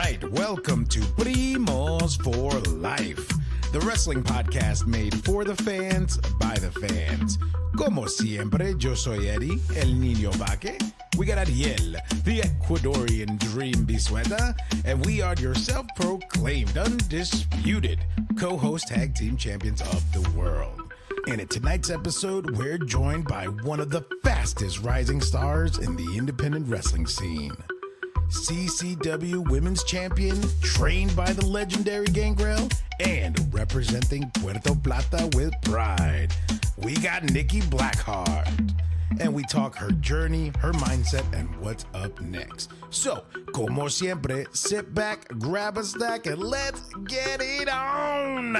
right, welcome to Primos for Life, the wrestling podcast made for the fans, by the fans. Como siempre, yo soy Eddie, el niño vaque. We got Ariel, the Ecuadorian dream bisueta, and we are your self-proclaimed, undisputed co-host tag team champions of the world. And in tonight's episode, we're joined by one of the fastest rising stars in the independent wrestling scene. CCW Women's Champion, trained by the legendary Gangrel, and representing Puerto Plata with pride. We got Nikki Blackheart. And we talk her journey, her mindset, and what's up next. So, como siempre, sit back, grab a snack, and let's get it on!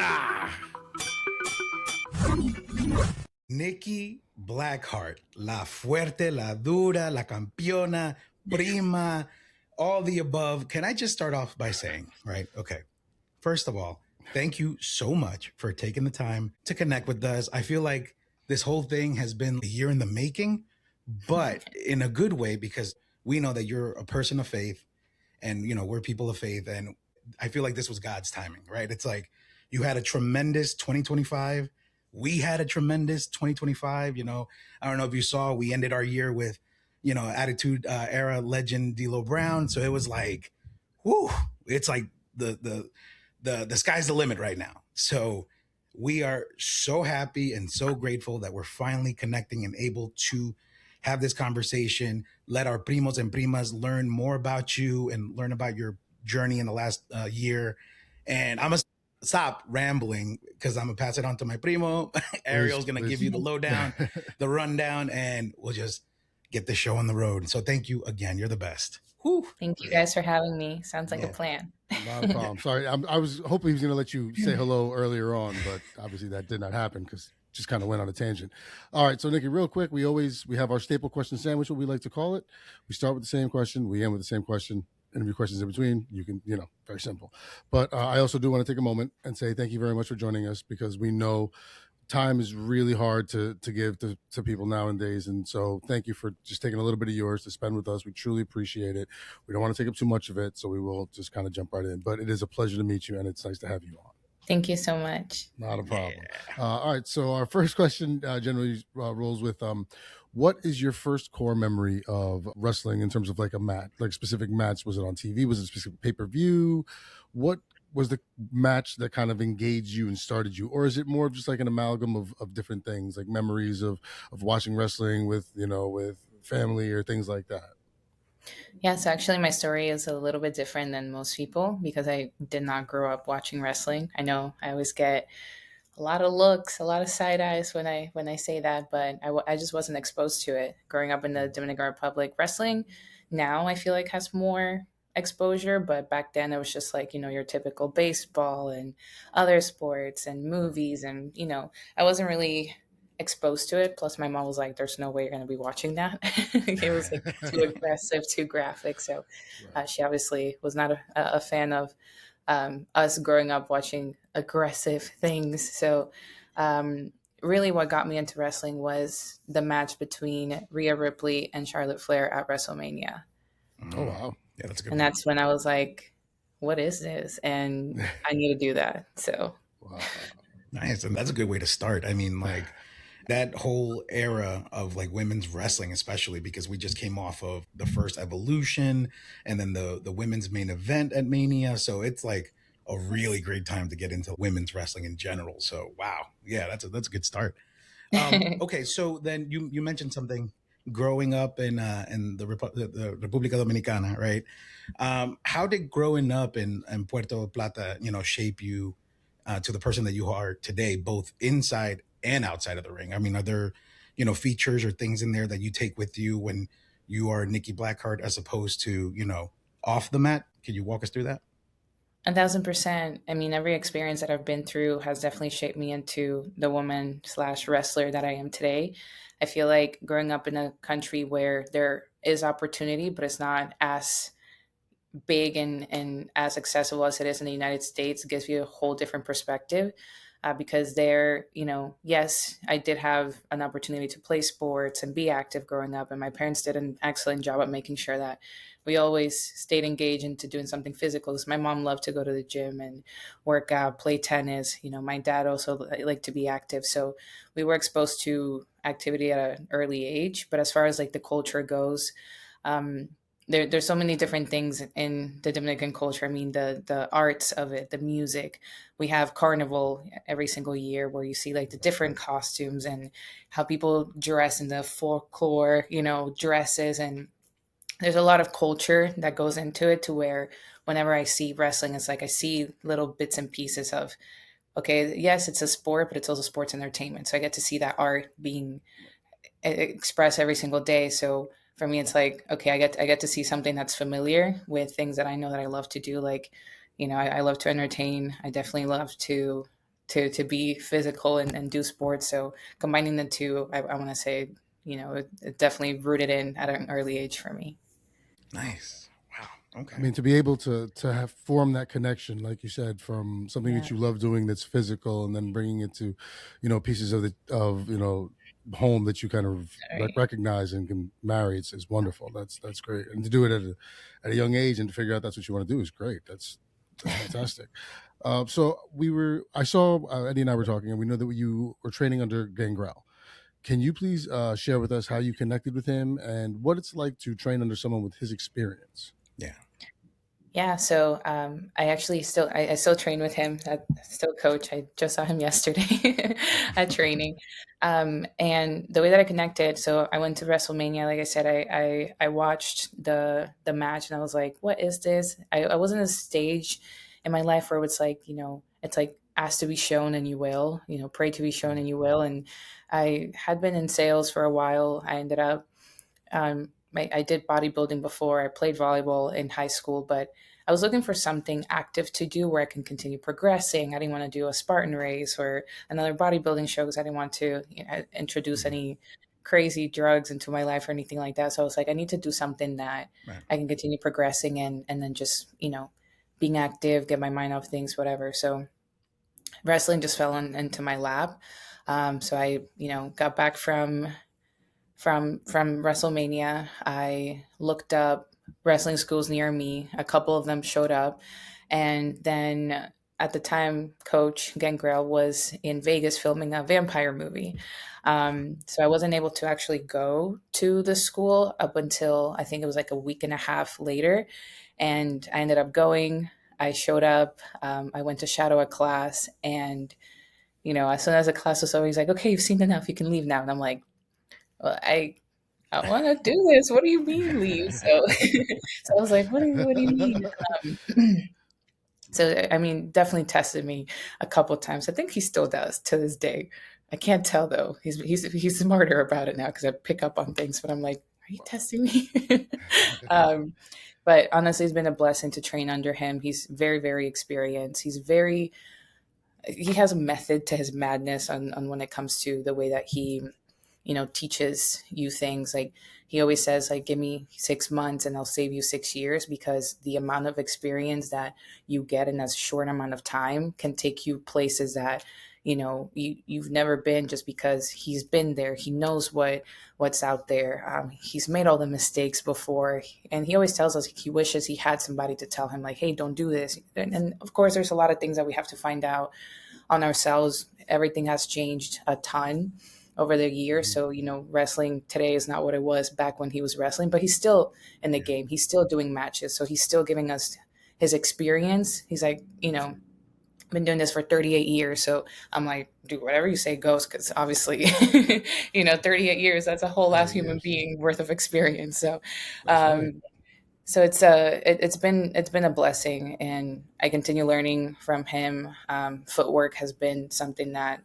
Nikki Blackheart, la fuerte, la dura, la campeona, prima, all the above. Can I just start off by saying, right? Okay. First of all, thank you so much for taking the time to connect with us. I feel like this whole thing has been a year in the making, but in a good way, because we know that you're a person of faith and, you know, we're people of faith. And I feel like this was God's timing, right? It's like you had a tremendous 2025. We had a tremendous 2025. You know, I don't know if you saw, we ended our year with, you know, Attitude Era legend D'Lo Brown. So it was like, whoo, it's like the sky's the limit right now. So we are so happy and so grateful that we're finally connecting and able to have this conversation, let our primos and primas learn more about you and learn about your journey in the last year. And I'm going to stop rambling because I'm going to pass it on to my primo. Ariel's going to give you the lowdown, the rundown, and we'll just get the show on the road. So thank you again. You're the best. Whew. Thank you guys for having me. Sounds like a plan. Not a problem. Sorry, I was hoping he was going to let you say hello earlier on, but obviously that did not happen because just kind of went on a tangent. All right, so Nikki, real quick, we have our staple question sandwich, what we like to call it. We start with the same question, we end with the same question. Interview questions in between. You can, very simple. But I also do want to take a moment and say thank you very much for joining us, because we know time is really hard to give to people nowadays. And so thank you for just taking a little bit of yours to spend with us. We truly appreciate it. We don't want to take up too much of it, so we will just kind of jump right in. But it is a pleasure to meet you, and it's nice to have you on. Thank you so much. Not a problem. All right, so our first question generally rolls with, what is your first core memory of wrestling in terms of like a match, like specific match? Was it on TV? Was it a specific pay-per-view? What was the match that kind of engaged you and started you? Or is it more of just like an amalgam of different things, like memories of watching wrestling with family or things like that? Yeah, so actually my story is a little bit different than most people because I did not grow up watching wrestling. I know I always get a lot of looks, a lot of side eyes when I say that, but I just wasn't exposed to it. Growing up in the Dominican Republic, wrestling now I feel like has more exposure, but back then it was just like, your typical baseball and other sports and movies, and I wasn't really exposed to it. Plus my mom was like, there's no way you're going to be watching that. It was like too aggressive, too graphic. So she obviously was not a fan of us growing up watching aggressive things. So really what got me into wrestling was the match between Rhea Ripley and Charlotte Flair at WrestleMania. Oh, wow. Yeah, that's a good And that's when I was like, what is this? And I need to do that. So Wow. nice. And that's a good way to start. I mean, like that whole era of like women's wrestling, especially because we just came off of the first Evolution and then the women's main event at Mania. So it's like a really great time to get into women's wrestling in general. So, wow. Yeah, that's a good start. Okay. So then you mentioned something growing up in the República Dominicana, right? How did growing up in Puerto Plata, shape you to the person that you are today, both inside and outside of the ring? I mean, are there, features or things in there that you take with you when you are Nikki Blackheart as opposed to, off the mat? Can you walk us through that? 1,000%. I mean, every experience that I've been through has definitely shaped me into the woman/wrestler that I am today. I feel like growing up in a country where there is opportunity, but it's not as big and as accessible as it is in the United States gives you a whole different perspective. because there, yes, I did have an opportunity to play sports and be active growing up, and my parents did an excellent job at making sure that we always stayed engaged into doing something physical. Because my mom loved to go to the gym and work out, play tennis. My dad also liked to be active, so we were exposed to activity at an early age. But as far as like the culture goes, um, there's so many different things in the Dominican culture. I mean, the arts of it, the music. We have carnival every single year where you see like the different costumes and how people dress in the folklore, dresses. And there's a lot of culture that goes into it, to where whenever I see wrestling, it's like I see little bits and pieces of, okay, yes, it's a sport, but it's also sports entertainment. So I get to see that art being expressed every single day. So for me, it's like, okay, I get to see something that's familiar with things that I know that I love to do. Like, I love to entertain. I definitely love to be physical and do sports. So combining the two, I want to say, it definitely rooted in at an early age for me. Nice. Wow. I Okay. mean, to be able to have form that connection, like you said, from something Yeah, that you love doing that's physical, and then bringing it to, pieces of home that you kind of right. recognize and can marry, is wonderful. That's great, and to do it at a young age and to figure out that's what you want to do is great. That's fantastic. So I saw Eddie and I were talking, and we know that you were training under Gangrel. Can you please share with us how you connected with him and what it's like to train under someone with his experience? Yeah. Yeah, so I actually I still train with him. I still coach. I just saw him yesterday at training, and the way that I connected. So I went to WrestleMania. Like I said, I watched the match, and I was like, "What is this?" I wasn't at a stage in my life where it's like, it's like ask to be shown and you will, pray to be shown and you will. And I had been in sales for a while. I ended up I did bodybuilding before. I played volleyball in high school, but I was looking for something active to do where I can continue progressing. I didn't want to do a Spartan race or another bodybuilding show because I didn't want to introduce Mhm. any crazy drugs into my life or anything like that. So I was like, I need to do something that Right. I can continue progressing in, and then just, being active, get my mind off things, whatever. So wrestling just fell into my lap. So I, got back from WrestleMania. I looked up wrestling schools near me. A couple of them showed up, and then at the time, Coach Gangrel was in Vegas filming a vampire movie. So I wasn't able to actually go to the school up until I think it was like a week and a half later, and I ended up going. I showed up. I went to shadow a class, and as soon as the class was over, he's like, "Okay, you've seen enough. You can leave now." And I'm like, well, I want to do this. What do you mean leave? So, so I was like, what do you mean? So, I mean, definitely tested me a couple of times. I think he still does to this day. I can't tell though. He's smarter about it now because I pick up on things. But I'm like, are you testing me? um, but honestly, it's been a blessing to train under him. He's very, very experienced. He has a method to his madness on when it comes to the way that he teaches you things. Like he always says, like, give me 6 months and I'll save you 6 years, because the amount of experience that you get in a short amount of time can take you places that you've never been, just because he's been there. He knows what's out there. He's made all the mistakes before, and he always tells us he wishes he had somebody to tell him, like, hey, don't do this. And of course there's a lot of things that we have to find out on ourselves. Everything has changed a ton over the years. So, wrestling today is not what it was back when he was wrestling, but he's still in the Yeah. game. He's still doing matches. So he's still giving us his experience. He's like, been doing this for 38 years. So I'm like, dude, whatever you say goes. Cause obviously, 38 years, that's a whole last 30 human years. being worth of experience. So, That's right. um, it's been a blessing, and I continue learning from him. Footwork has been something that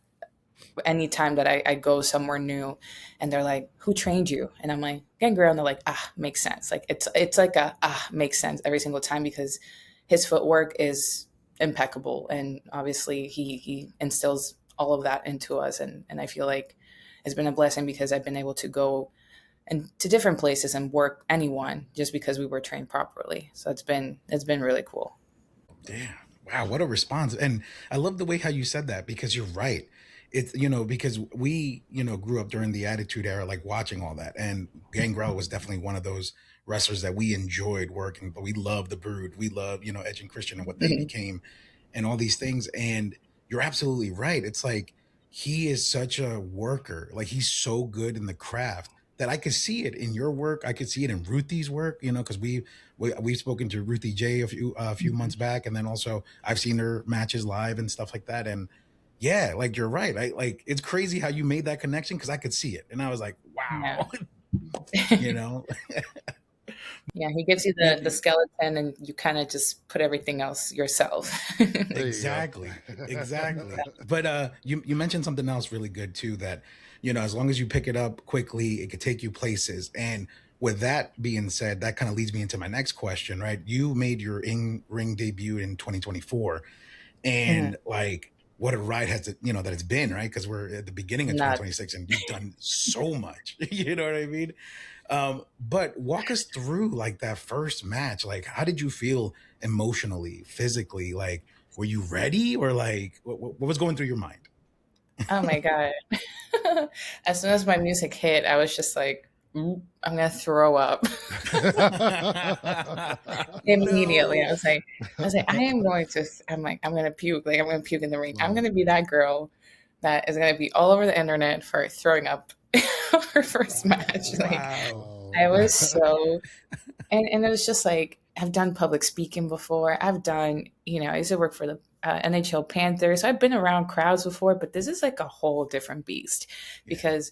anytime that I go somewhere new and they're like, who trained you? And I'm like, Gangrel. And they're like, makes sense. Like it's like makes sense every single time, because his footwork is impeccable. And obviously he instills all of that into us. And I feel like it's been a blessing because I've been able to go and to different places and work anyone just because we were trained properly. So it's been really cool. Yeah. Wow, what a response. And I love the way how you said that because you're right. It's, because we, grew up during the Attitude Era, like watching all that. And Gangrel was definitely one of those wrestlers that we enjoyed working, but we love the Brood. We love, Edge and Christian and what they Mhm. became and all these things. And you're absolutely right. It's like he is such a worker. Like he's so good in the craft that I could see it in your work. I could see it in Ruthie's work, because we've spoken to Ruthie J a few months back, and then also I've seen her matches live and stuff like that. And yeah, like you're right. Like it's crazy how you made that connection because I could see it, and I was like, Yeah. wow, you know, Yeah, he gives you the Nikki. skeleton and you kind of just put everything else yourself. There you go. Exactly, exactly. But you mentioned something else really good too. That as long as you pick it up quickly, it could take you places. And with that being said, that kind of leads me into my next question. Right, you made your in ring debut in 2024, Mhm. and like what a ride has it that it's been, right? Because we're at the beginning of Not 2026 and you've done so much. You know what I mean? But walk us through like that first match. Like how did you feel emotionally, physically? Like were you ready, or like what was going through your mind? oh my god. As soon as my music hit, I was just like, "Mm, I'm gonna throw up." Immediately. No. I was like, I am going to I'm like, I'm gonna puke. Like I'm gonna puke in the ring. I'm Wow. gonna be that girl that is gonna be all over the internet for throwing up her first match. Like Wow. I was so and it was just like I've done public speaking before. I've done, I used to work for the NHL Panthers. So I've been around crowds before, but this is like a whole different beast Yeah. because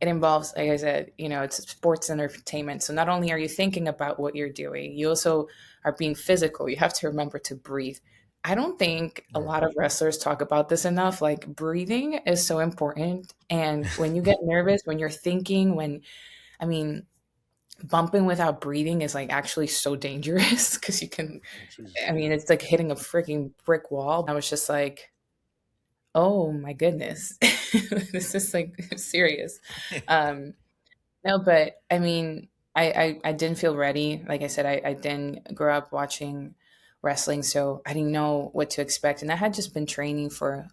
it involves, like I said, it's sports entertainment. So not only are you thinking about what you're doing, you also are being physical. You have to remember to breathe. I don't think a Right. lot of wrestlers talk about this enough. Like breathing is so important. And when you get nervous, when you're thinking, I mean, bumping without breathing is like actually so dangerous because you can, Oh, Jesus. it's like hitting a freaking brick wall. I was just like, oh my goodness, this is like serious. Um, no, but I didn't feel ready. Like I said, I didn't grow up watching wrestling, so I didn't know what to expect. And I had just been training for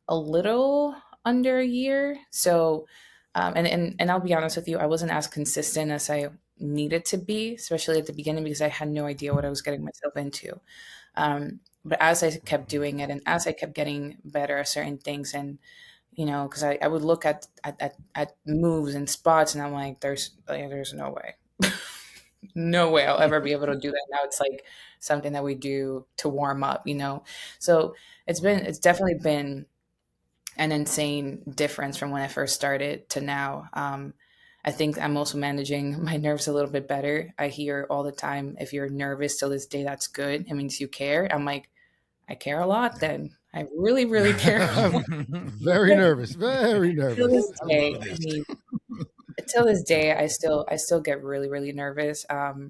a little under a year. So, and I'll be honest with you, I wasn't as consistent as I needed to be, especially at the beginning, because I had no idea what I was getting myself into. But as I kept doing it, and as I kept getting better at certain things, and because I would look at moves and spots, and I'm like, there's no way, no way I'll ever be able to do that. Now it's like something that we do to warm up. So Wow. it's definitely been an insane difference from when I first started to now. I think I'm also managing my nerves a little bit better. I hear all the time, if you're nervous till this day, that's good. It means you care. I'm like, I care a lot then. I really, really care a lot. Very nervous. Very Till nervous. this I day, love this. till this day, I still get really, really nervous. And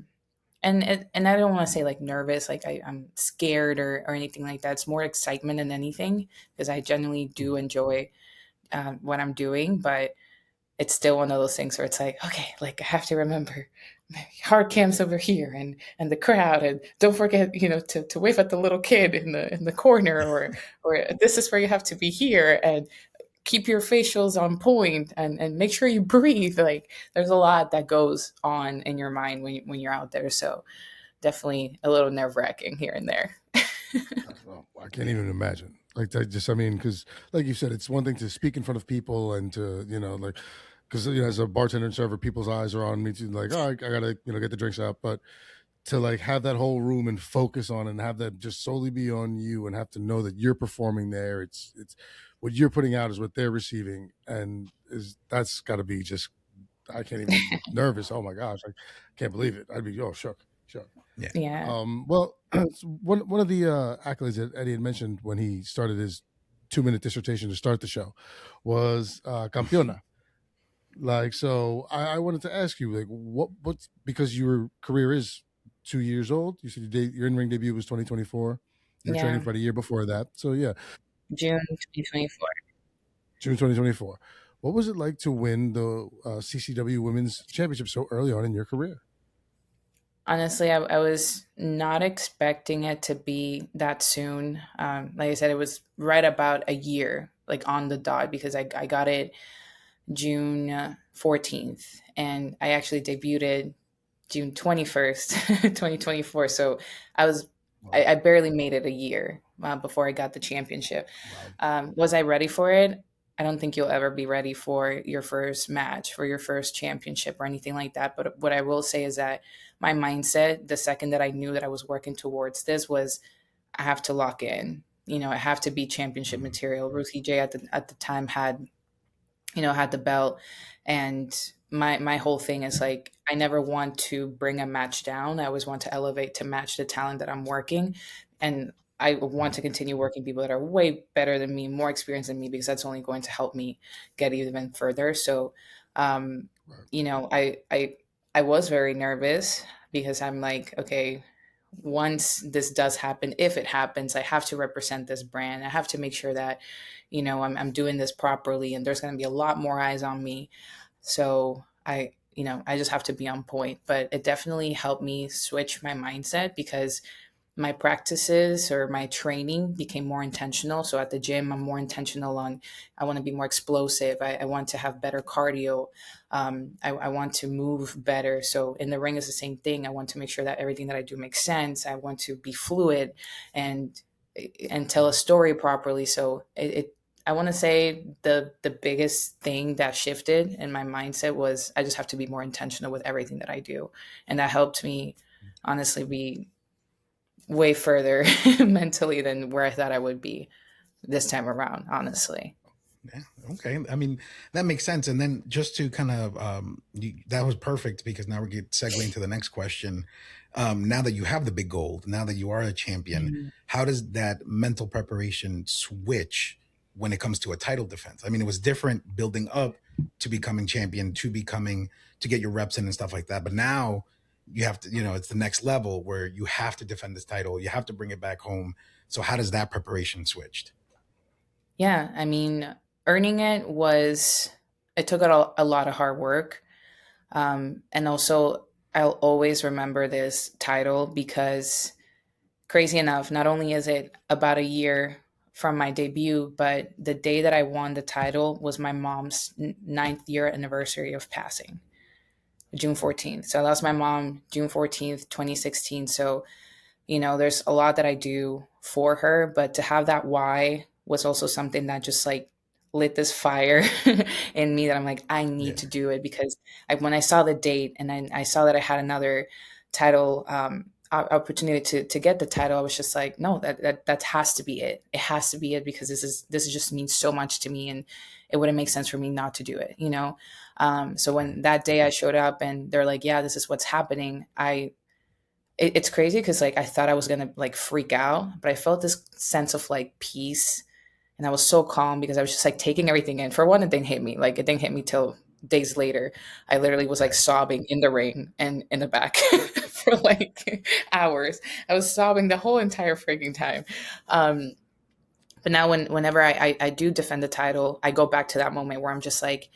I don't want to say like nervous, like I'm scared or anything like that. It's more excitement than anything because I genuinely do enjoy what I'm doing, but it's still one of those things where it's like, okay, like I have to remember hard cams over here and the crowd, and don't forget, to wave at the little kid in the corner, or this is where you have to be here, and keep your facials on point, and make sure you breathe. Like there's a lot that goes on in your mind when you're out there. So definitely a little nerve wracking here and there. Well, I can't even imagine. Like, I mean, because, like you said, it's one thing to speak in front of people and to, like, because, as a bartender and server, people's eyes are on me to, like, oh, I gotta, get the drinks out. But to, like, have that whole room and focus on it and have that just solely be on you and have to know that you're performing there. It's what you're putting out is what they're receiving. And that's got to be just, I can't even, nervous. Oh my gosh. I can't believe it. I'd be, shook, shook. Yeah. Yeah. Well, one of the accolades that Eddie had mentioned when he started his 2-minute dissertation to start the show was campeona. Like, so I wanted to ask you, like, what's because your career is 2 years old. You said your in ring debut was 2024. You were training Yeah. for about a year before that. So yeah, June 2024. June 2024. What was it like to win the CCW Women's Championship so early on in your career? Honestly, I was not expecting it to be that soon. Like I said, it was right about a year, like on the dot, because I got it June 14th, and I actually debuted it June 21st, 2024. So I was, Wow. I barely made it a year before I got the championship. Wow. Was I ready for it? I don't think you'll ever be ready for your first match, for your first championship or anything like that. But what I will say is that my mindset, the second that I knew that I was working towards this, was I have to lock in. I have to be championship Mhm. material. Ruth EJ at the time had had the belt, and my whole thing is like I never want to bring a match down. I always want to elevate to match the talent that I'm working, and I want Right. to continue working people that are way better than me, more experienced than me, because that's only going to help me get even further. So um Right. I was very nervous because I'm like, okay, once this does happen, if it happens, I have to represent this brand. I have to make sure that, I'm doing this properly, and there's going to be a lot more eyes on me. So I just have to be on point. But it definitely helped me switch my mindset because my practices or my training became more intentional. So at the gym, I'm more intentional on, I want to be more explosive. I want to have better cardio. I want to move better. So in the ring is the same thing. I want to make sure that everything that I do makes sense. I want to be fluid and tell a story properly. So I want to say the biggest thing that shifted in my mindset was I just have to be more intentional with everything that I do, and that helped me honestly be way further mentally than where I thought I would be this time around, honestly. Yeah. Okay. I mean, that makes sense. And then just to kind of, that was perfect because now we get segue into the next question. Now that you have the big gold, now that you are a champion, Mhm. how does that mental preparation switch when it comes to a title defense? I mean, it was different building up to becoming champion, to get your reps in and stuff like that. But now you have to, it's the next level where you have to defend this title. You have to bring it back home. So how does that preparation switched? Yeah, I mean, earning it took a lot of hard work. And also, I'll always remember this title because, crazy enough, not only is it about a year from my debut, but the day that I won the title was my mom's ninth year anniversary of passing, June 14th. So I lost my mom June 14th, 2016. So there's a lot that I do for her, but to have that why was also something that just like lit this fire in me that I'm like, I Yeah. need to do it because when I saw the date and I saw that I had another title opportunity to get the title, I was just like, no, that has to be it. It has to be it because this just means so much to me, and it wouldn't make sense for me not to do it. So Right. when that day I showed up and they're like, yeah, this is what's happening, it's crazy because like I thought I was gonna like freak out, but I felt this sense of like peace, and I was so calm because I was just like taking everything in. For one, it didn't hit me. Like it didn't hit me till days later. I literally was like Right. sobbing in the rain and in the back for like hours. I was sobbing the whole entire freaking time. Um, but now whenever I do defend the title, I go back to that moment where I'm just like,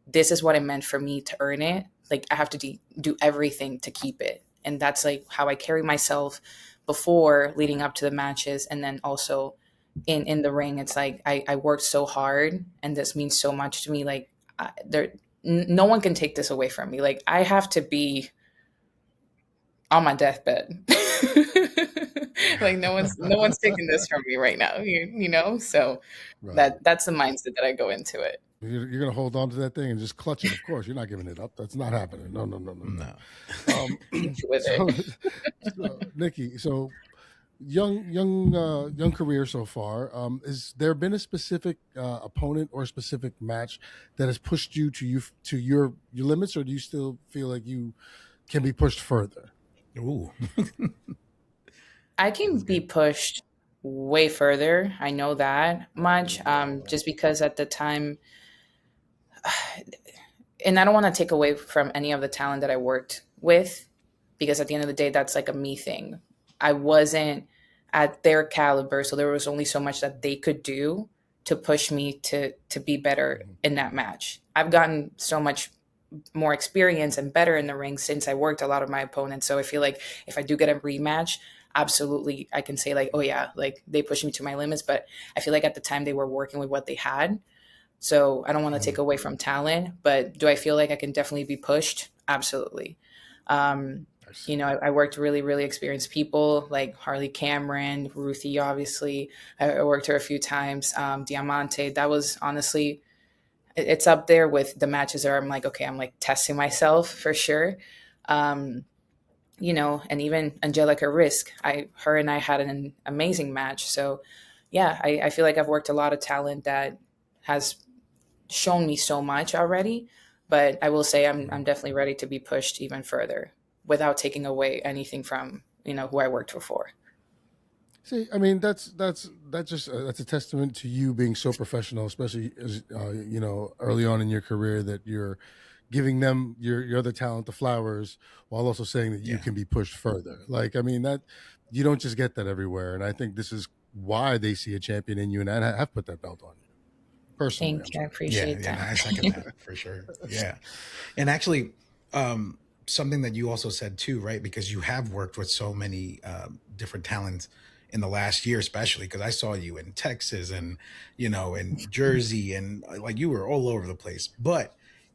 this is what it meant for me to earn it. Like I have to do everything to keep it. And that's like how I carry myself before leading up to the matches. And then also in the ring, it's like, I worked so hard and this means so much to me. Like no one can take this away from me. Like I have to be on my deathbed. Like no one's taking this from me right now, so Right. that's the mindset that I go into it. You're going to hold on to that thing and just clutch it. Of course, you're not giving it up. That's not happening. No, no, no, no, No. no. With So, it. Nikki, so young career so far. Has there been a specific opponent or a specific match that has pushed you to your limits, or do you still feel like you can be pushed further? Ooh. I can That's be good. pushed way further. I know that much. Just because at the time, and I don't want to take away from any of the talent that I worked with, because at the end of the day, that's like a me thing. I wasn't at their caliber, so there was only so much that they could do to push me to be better Mhm. in that match. I've gotten so much. more experience and better in the ring since I worked a lot of my opponents. So I feel like if I do get a rematch, absolutely I can say like, oh yeah, like they pushed me to my limits. But I feel like at the time they were working with what they had. So I don't want to take Mhm. away from talent, but do I feel like I can definitely be pushed? Absolutely. Um, Nice. you know, I worked really, really experienced people like Harley Cameron, Ruthie, obviously. I worked her a few times. Diamante, that was honestly, it's up there with the matches where I'm like, okay, I'm like testing myself for sure. Um, you know, and even Angelica Risk, her and I had an amazing match. So yeah, I feel like I've worked a lot of talent that has shown me so much already, but I will say I'm Mhm. definitely ready to be pushed even further without taking away anything from, you know, who I worked before. See, I mean, that's just that's a testament to you being so professional, especially as you know, early on in your career, that you're giving them your other talent the flowers while also saying that you Yeah. can be pushed further. Like, I mean, that you don't just get that everywhere, and I think this is why they see a champion in you, and I have put that belt on you personally. I'm Thank you. I saying. Yeah. appreciate Yeah. No, that. I second that for sure. Yeah. And actually, something that you also said too, right? Because you have worked with so many different talents in the last year, especially because I saw you in Texas and, in Jersey, and like you were all over the place. But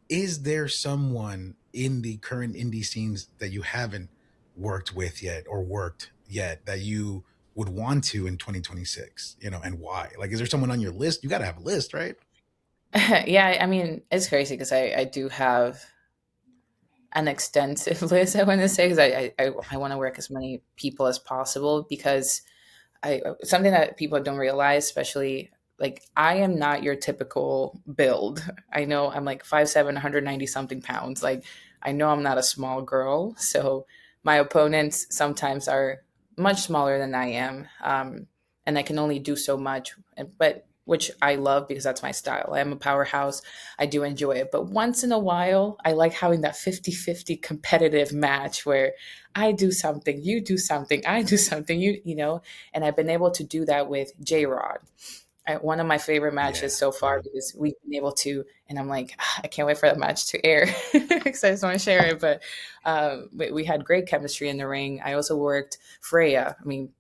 is there someone in the current indie scenes that you haven't worked with yet or worked yet that you would want to in 2026, and why? Like, is there someone on your list? You got to have a list, right? Yeah, I mean, it's crazy because I do have an extensive list, I want to say, because I want to work as many people as possible because I something that people don't realize, especially like I am not your typical build. I know I'm like 5'7", 190 something pounds. Like I know I'm not a small girl, so my opponents sometimes are much smaller than I am, and I can only do so much. But which I love because that's my style. I am a powerhouse. I do enjoy it. But once in a while, I like having that 50-50 competitive match where I do something, you do something, I do something, you know, and I've been able to do that with J Rod. One of my favorite Yeah. matches so far Mhm. because we've been able to, and I'm like, "Ah, I can't wait for that match to air because I just want to share it. But we had great chemistry in the ring. I also worked Freya. I mean,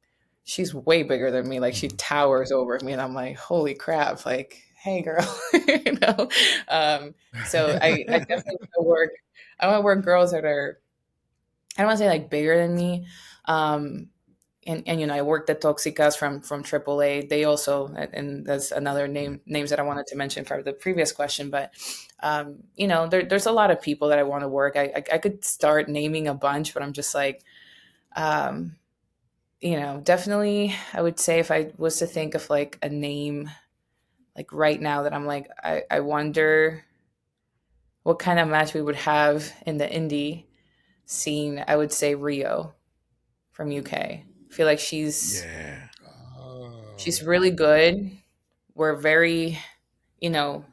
she's way bigger than me. Like she Mhm. towers over me, and I'm like, holy crap! Like, hey, girl, you know. So I definitely want to work. I want to work girls that are I don't want to say like bigger than me. Um, and you know, I worked at Toxicas from AAA. They also, and that's another names that I wanted to mention for the previous question. But you know, there's a lot of people that I want to work. I could start naming a bunch, but I'm just like, um, you know, definitely. I would say if I was to think of like a name like right now that I'm like, I wonder what kind of match we would have in the indie scene. I would say Rio from UK. I feel like Yeah. she's Oh, really good. We're very, you know,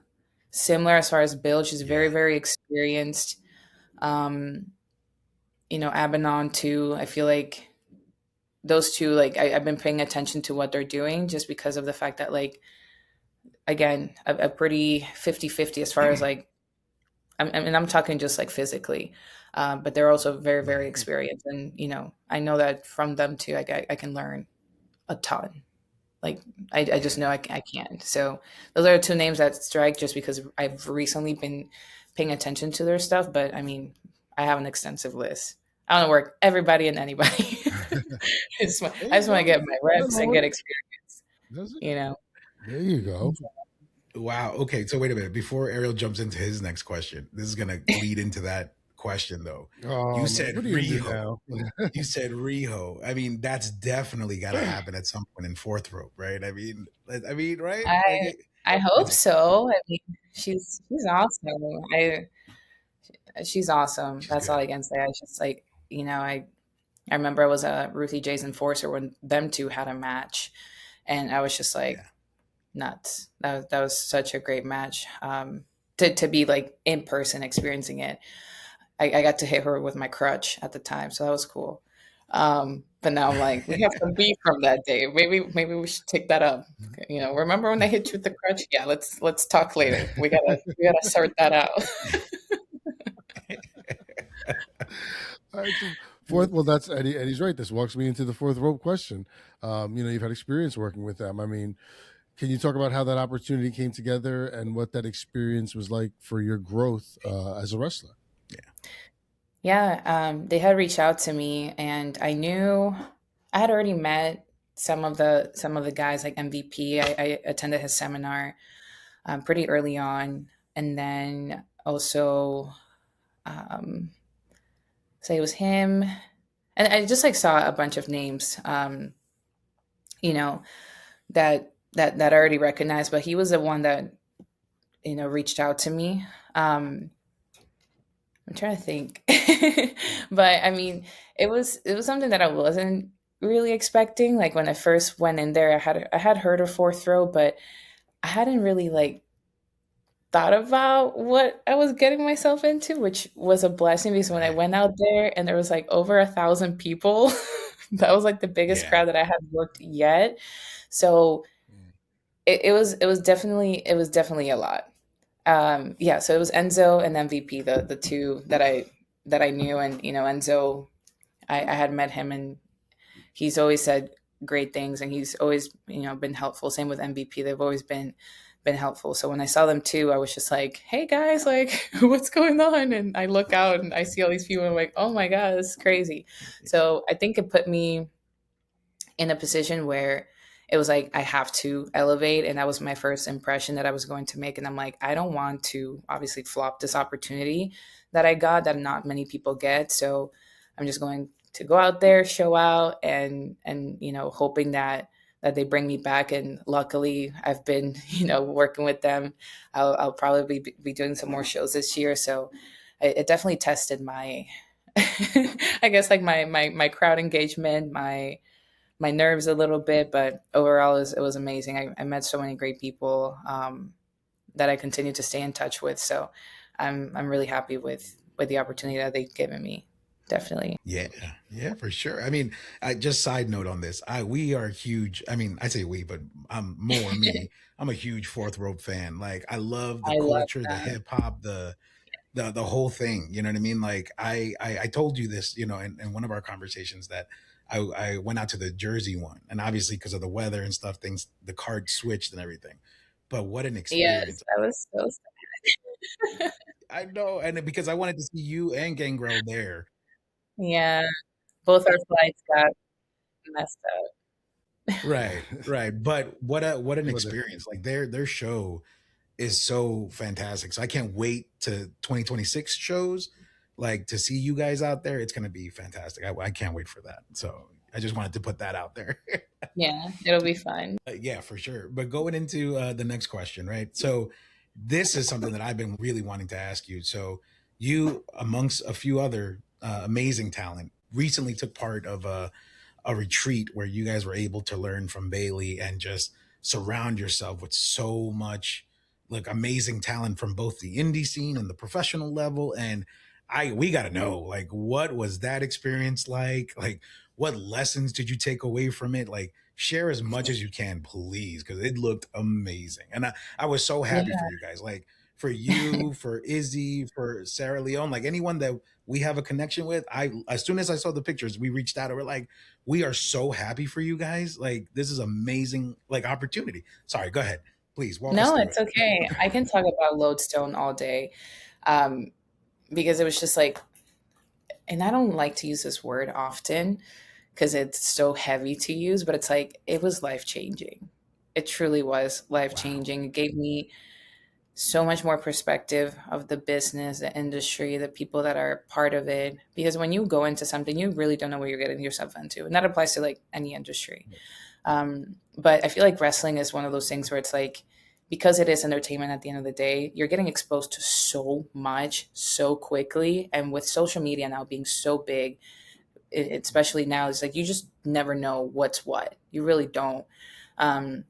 similar as far as build. She's very, Yeah. very experienced. Um, you know, Abanon too. I feel like those two, like I've been paying attention to what they're doing just because of the fact that like again, a pretty 50-50 as far as like I mean I'm talking just like physically. But they're also very, very Right. experienced. And, you know, I know that from them too, I can learn a ton. Like I just know Yeah. I can't. So those are two names that strike just because I've recently been paying attention to their stuff. But I mean, I have an extensive list. I want to work everybody and anybody. there I you just want to go. get my reps Nothing wrong and with get it. experience. Does it? You know. There you go. Wow. Okay. So wait a minute. Before Ariel jumps into his next question, this is going to lead into that question, though. You Oh man, said what are you gonna do Riho. now? You said Riho. I mean, that's definitely got to happen at some point in fourth rope, right? I mean, right? I Like, I hope it's so. I mean, she's awesome. She's awesome. she's That's all good. I can say. I just like you know I remember I was a Ruthie Jason Forcer when them two had a match, and I was just like Yeah. nuts. That was such a great match. To be like in person experiencing it. I got to hit her with my crutch at the time, so that was cool. But now I'm like, we have some beef from that day. Maybe we should take that up. You know, remember when I hit you with the crutch? Yeah, let's talk later. We gotta sort that out. All right, so fourth. Well, that's Eddie's right. This walks me into the fourth rope question. You've had experience working with them. I mean, can you talk about how that opportunity came together and what that experience was like for your growth as a wrestler? Yeah, they had reached out to me, and I knew I had already met some of the guys like MVP. I attended his seminar pretty early on, and then also um, say it was him, and I just like saw a bunch of names, you know, that I already recognized, but he was the one that reached out to me. I'm trying to think. But I mean, it was something that I wasn't really expecting. Like when I first went in there, I had heard of fourth row, but I hadn't really like thought about what I was getting myself into, which was a blessing because when I Right. went out there and there was like over 1,000 people, that was like the biggest Yeah. crowd that I had worked yet. So it was definitely a lot. Yeah, so it was Enzo and MVP, the two that I knew, and Enzo, I had met him, and he's always said great things, and he's always been helpful. Same with MVP, they've always been helpful. So when I saw them too, I was just like, hey guys, like what's going on? And I look out and I see all these people, and I'm like, oh my god, this is crazy. So I think it put me in a position where it was like I have to elevate, and that was my first impression that I was going to make, and I'm like, I don't want to obviously flop this opportunity that I got that not many people get. So I'm just going to go out there, show out, and hoping that they bring me back. And luckily I've been working with them. I'll probably be doing some more shows this year, so it definitely tested my I guess like my crowd engagement, my nerves a little bit, but overall it was amazing. I met so many great people that I continue to stay in touch with. So I'm really happy with the opportunity that they've given me. Definitely. Yeah, yeah, for sure. I mean, I just side note on this. We are huge. I mean, I say we, but I'm more me. I'm a huge Fourth Rope fan. Like, I love the I love culture, the them. hip hop, the whole thing. You know what I mean? Like, I told you this, in one of our conversations that I went out to the Jersey one, and obviously because of the weather and stuff, the card switched and everything. But what an Yes, experience! that was so sad. I know, and because I wanted to see you and Gangrel there. Yeah, both our flights got messed up. Right, right. But what an Well, the- experience. Like their show is so fantastic. So I can't wait to 2026 shows, like to see you guys out there. It's going to be fantastic. I can't wait for that. So I just wanted to put that out there. Yeah, it'll be fun. Yeah, for sure. But going into the next question, right? So this is something that I've been really wanting to ask you. So you, amongst a few other amazing talent, recently took part of a retreat where you guys were able to learn from Bayley and just surround yourself with so much like amazing talent from both the indie scene and the professional level. And we got to know, like, what was that experience like? Like, what lessons did you take away from it? Like, share as much as you can, please, because it looked amazing. And I was so happy for Yeah. you guys. Like, for you, for Izzy, for Sarah Leone, like anyone that we have a connection with. As soon as I saw the pictures, we reached out and we're like, we are so happy for you guys. Like, this is amazing, like, opportunity. Sorry, go ahead. Please walk us No, through it's it. okay. I can talk about Lodestone all day, um, because it was just like, and I don't like to use this word often because it's so heavy to use, but it's like it was life changing. It truly was life Wow. changing. It gave me so much more perspective of the business, the industry, the people that are part of it. Because when you go into something, you really don't know what you're getting yourself into, and that applies to like any industry. But I feel like wrestling is one of those things where it's like, because it is entertainment at the end of the day, you're getting exposed to so much so quickly. And with social media now being so big, especially now, it's like you just never know what's what. You really don't. Um,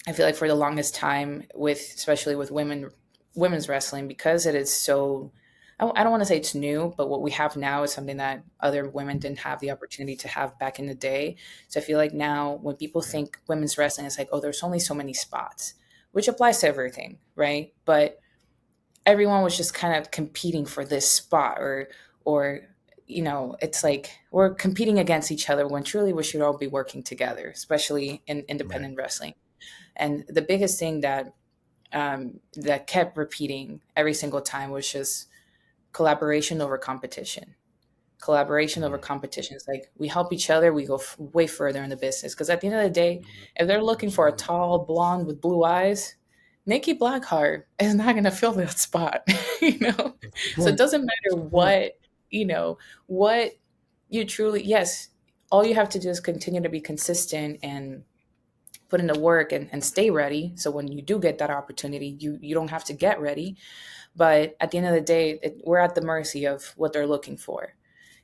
I feel like for the longest time, especially with women's wrestling, because it is so. I don't want to say it's new, but what we have now is something that other women didn't have the opportunity to have back in the day. So I feel like now when people Right. think women's wrestling, it's like, oh, there's only so many spots, which applies to everything, right? But everyone was just kind of competing for this spot, or it's like we're competing against each other when truly we should all be working together, especially in Right. independent wrestling. And the biggest thing that kept repeating every single time was just collaboration over competition. Collaboration over Mm. competition. It's like we help each other, we go way further in the business. Because at the end of the day, if they're looking for a Absolutely. tall blonde with blue eyes, Nikki Blackheart is not going to fill that spot, you know. That's the So it point. doesn't That's matter the point. what you truly. Yes, all you have to do is continue to be consistent and put in the work and stay ready. So when you do get that opportunity, you don't have to get ready. But at the end of the day, we're at the mercy of what they're looking for,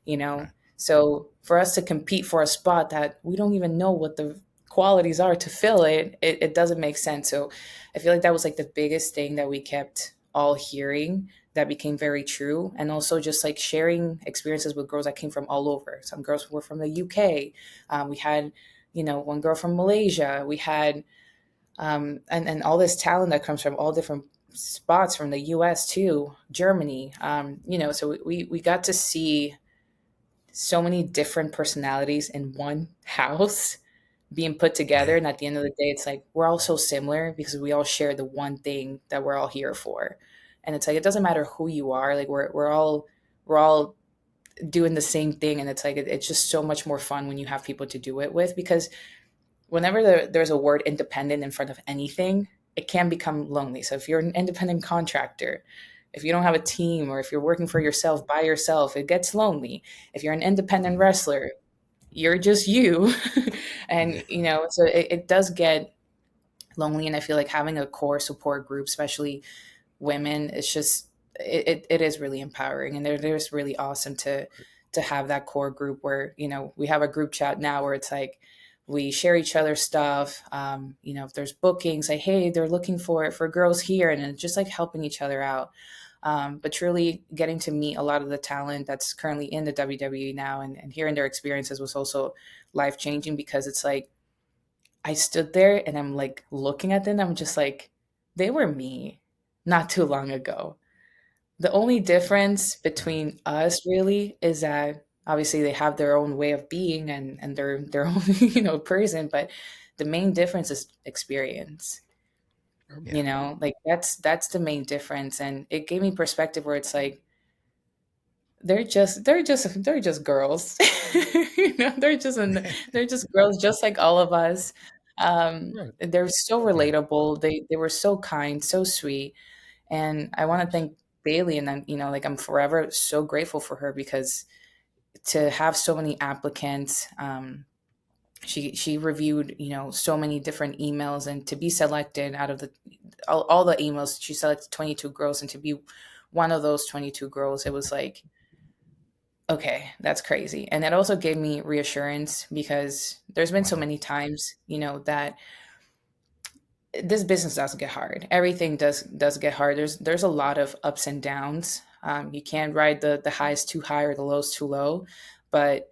you know? Right. So for us to compete for a spot that we don't even know what the qualities are to fill it doesn't make sense. So I feel like that was like the biggest thing that we kept all hearing that became very true. And also just like sharing experiences with girls that came from all over. Some girls were from the UK. We had, one girl from Malaysia. We had, and all this talent that comes from all different spots from the US too, Germany. So we got to see so many different personalities in one house being put together. Yeah. And at the end of the day, it's like we're all so similar because we all share the one thing that we're all here for. And it's like it doesn't matter who you are, like we're all doing the same thing. And it's like it's just so much more fun when you have people to do it with, because whenever there's a word independent in front of anything, it can become lonely. So if you're an independent contractor, if you don't have a team, or if you're working for yourself by yourself, it gets lonely. If you're an independent Mm. wrestler, you're just you. Yeah. And, so it does get lonely. And I feel like having a core support group, especially women, it's just, it is really empowering. And they're just really awesome to have that core group where, we have a group chat now where it's like, we share each other's stuff. If there's bookings, like, hey, they're looking for girls here, and it's just like helping each other out. But truly getting to meet a lot of the talent that's currently in the WWE now, and hearing their experiences was also life changing, because it's like I stood there and I'm like looking at them. I'm just like, they were me not too long ago. The only difference Right. between us really is that obviously they have their own way of being, and their own person, but the main difference is experience. Yeah. Like that's the main difference, and it gave me perspective where it's like they're just girls. They're just girls just like all of us. Right. They're so Yeah. relatable. They were so kind, so sweet. And I want to Yes. thank Bailey, and then like I'm forever so grateful for her, because to have so many applicants, she reviewed so many different emails, and to be selected out of all the emails, she selected 22 girls, and to be one of those 22 girls, it was like, okay, that's crazy. And it also gave me reassurance, because there's been so Wow. many times that this business does get hard. Everything does get hard. There's a lot of ups and downs. You can't ride the highs too high or the lows too low. But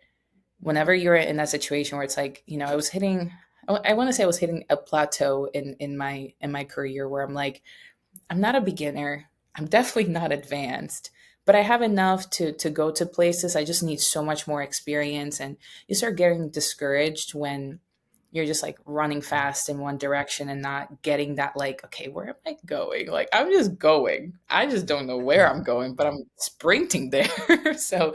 whenever you're in that situation where it's like, I was hitting, I want to say I was hitting a plateau in my career, where I'm like, I'm not a beginner. I'm definitely not advanced, but I have enough to go to places. I just need so much more experience. And you start getting discouraged when you're just like running fast in one direction and not getting that, like, okay, where am I going? Like, I'm just going. I just don't know where Right. I'm going, but I'm sprinting there. So,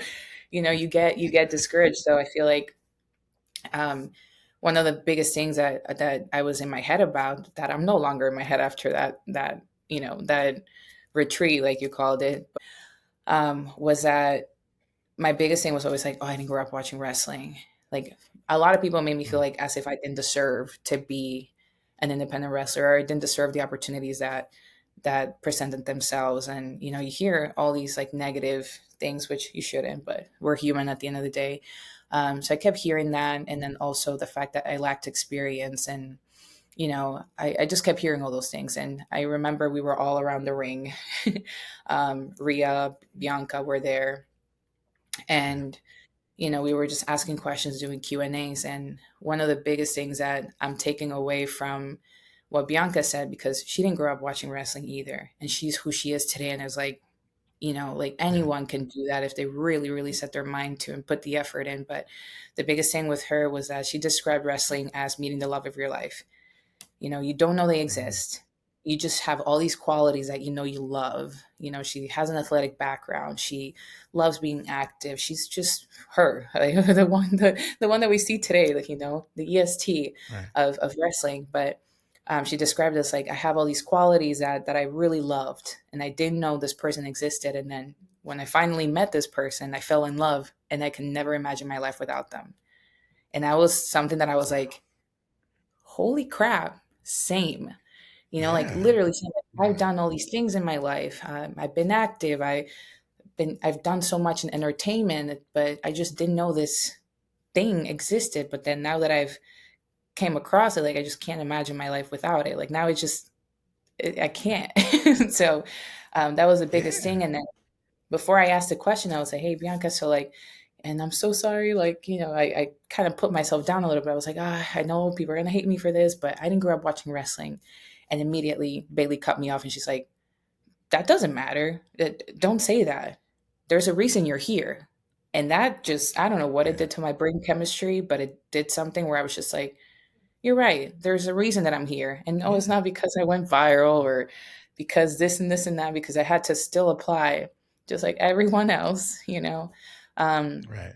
you get discouraged. So I feel like um, one of the biggest things that I was in my head about, that I'm no longer in my head after that retreat, like you called it, was that my biggest thing was always like, oh, I didn't grow up watching wrestling. Like, a lot of people made me feel Mm. like as if I didn't deserve to be an independent wrestler, or I didn't deserve the opportunities that presented themselves. And you hear all these like negative things, which you shouldn't, but we're human at the end of the day. So I kept hearing that, and then also the fact that I lacked experience, and I just kept hearing all those things. And I remember we were all around the ring. Rhea, Bianca were there, Yeah. and we were just asking questions, doing Q&As. And one of the biggest things that I'm taking away from what Bianca said, because she didn't grow up watching wrestling either, and she's who she is today, and it's like, like Yeah. anyone can do that if they really, really set their mind to and put the effort in. But the biggest thing with her was that she described wrestling as meeting the love of your life. You don't know they Mhm. exist. You just have all these qualities that you love. She has an athletic background. She loves being active. She's just her, like, the one that we see today, like, the EST Right. of wrestling. But she described it as like, I have all these qualities that I really loved, and I didn't know this person existed. And then when I finally met this person, I fell in love, and I can never imagine my life without them. And that was something that I was like, holy crap, same. Like Yeah. literally saying, like, I've Yeah. done all these things in my life. I've been active. I've done so much in entertainment, but I just didn't know this thing existed. But then now that I've came across it, like, I just can't imagine my life without it. Like now it's just, I can't. So that was the biggest Yeah. thing. And then before I asked the question, I was like, hey, Bianca, so like, and I'm so sorry. Like, I kind of put myself down a little bit. I was like, I know people are going to hate me for this, but I didn't grow up watching wrestling. And immediately Bayley cut me off and she's like, that doesn't matter. Don't say that. There's a reason you're here. And that just, I don't know what it Yeah. did to my brain chemistry, but it did something where I was just like, you're right. There's a reason that I'm here. And no, it's Yeah. not because I went viral or because this and that, because I had to still apply just like everyone else. Um, Right.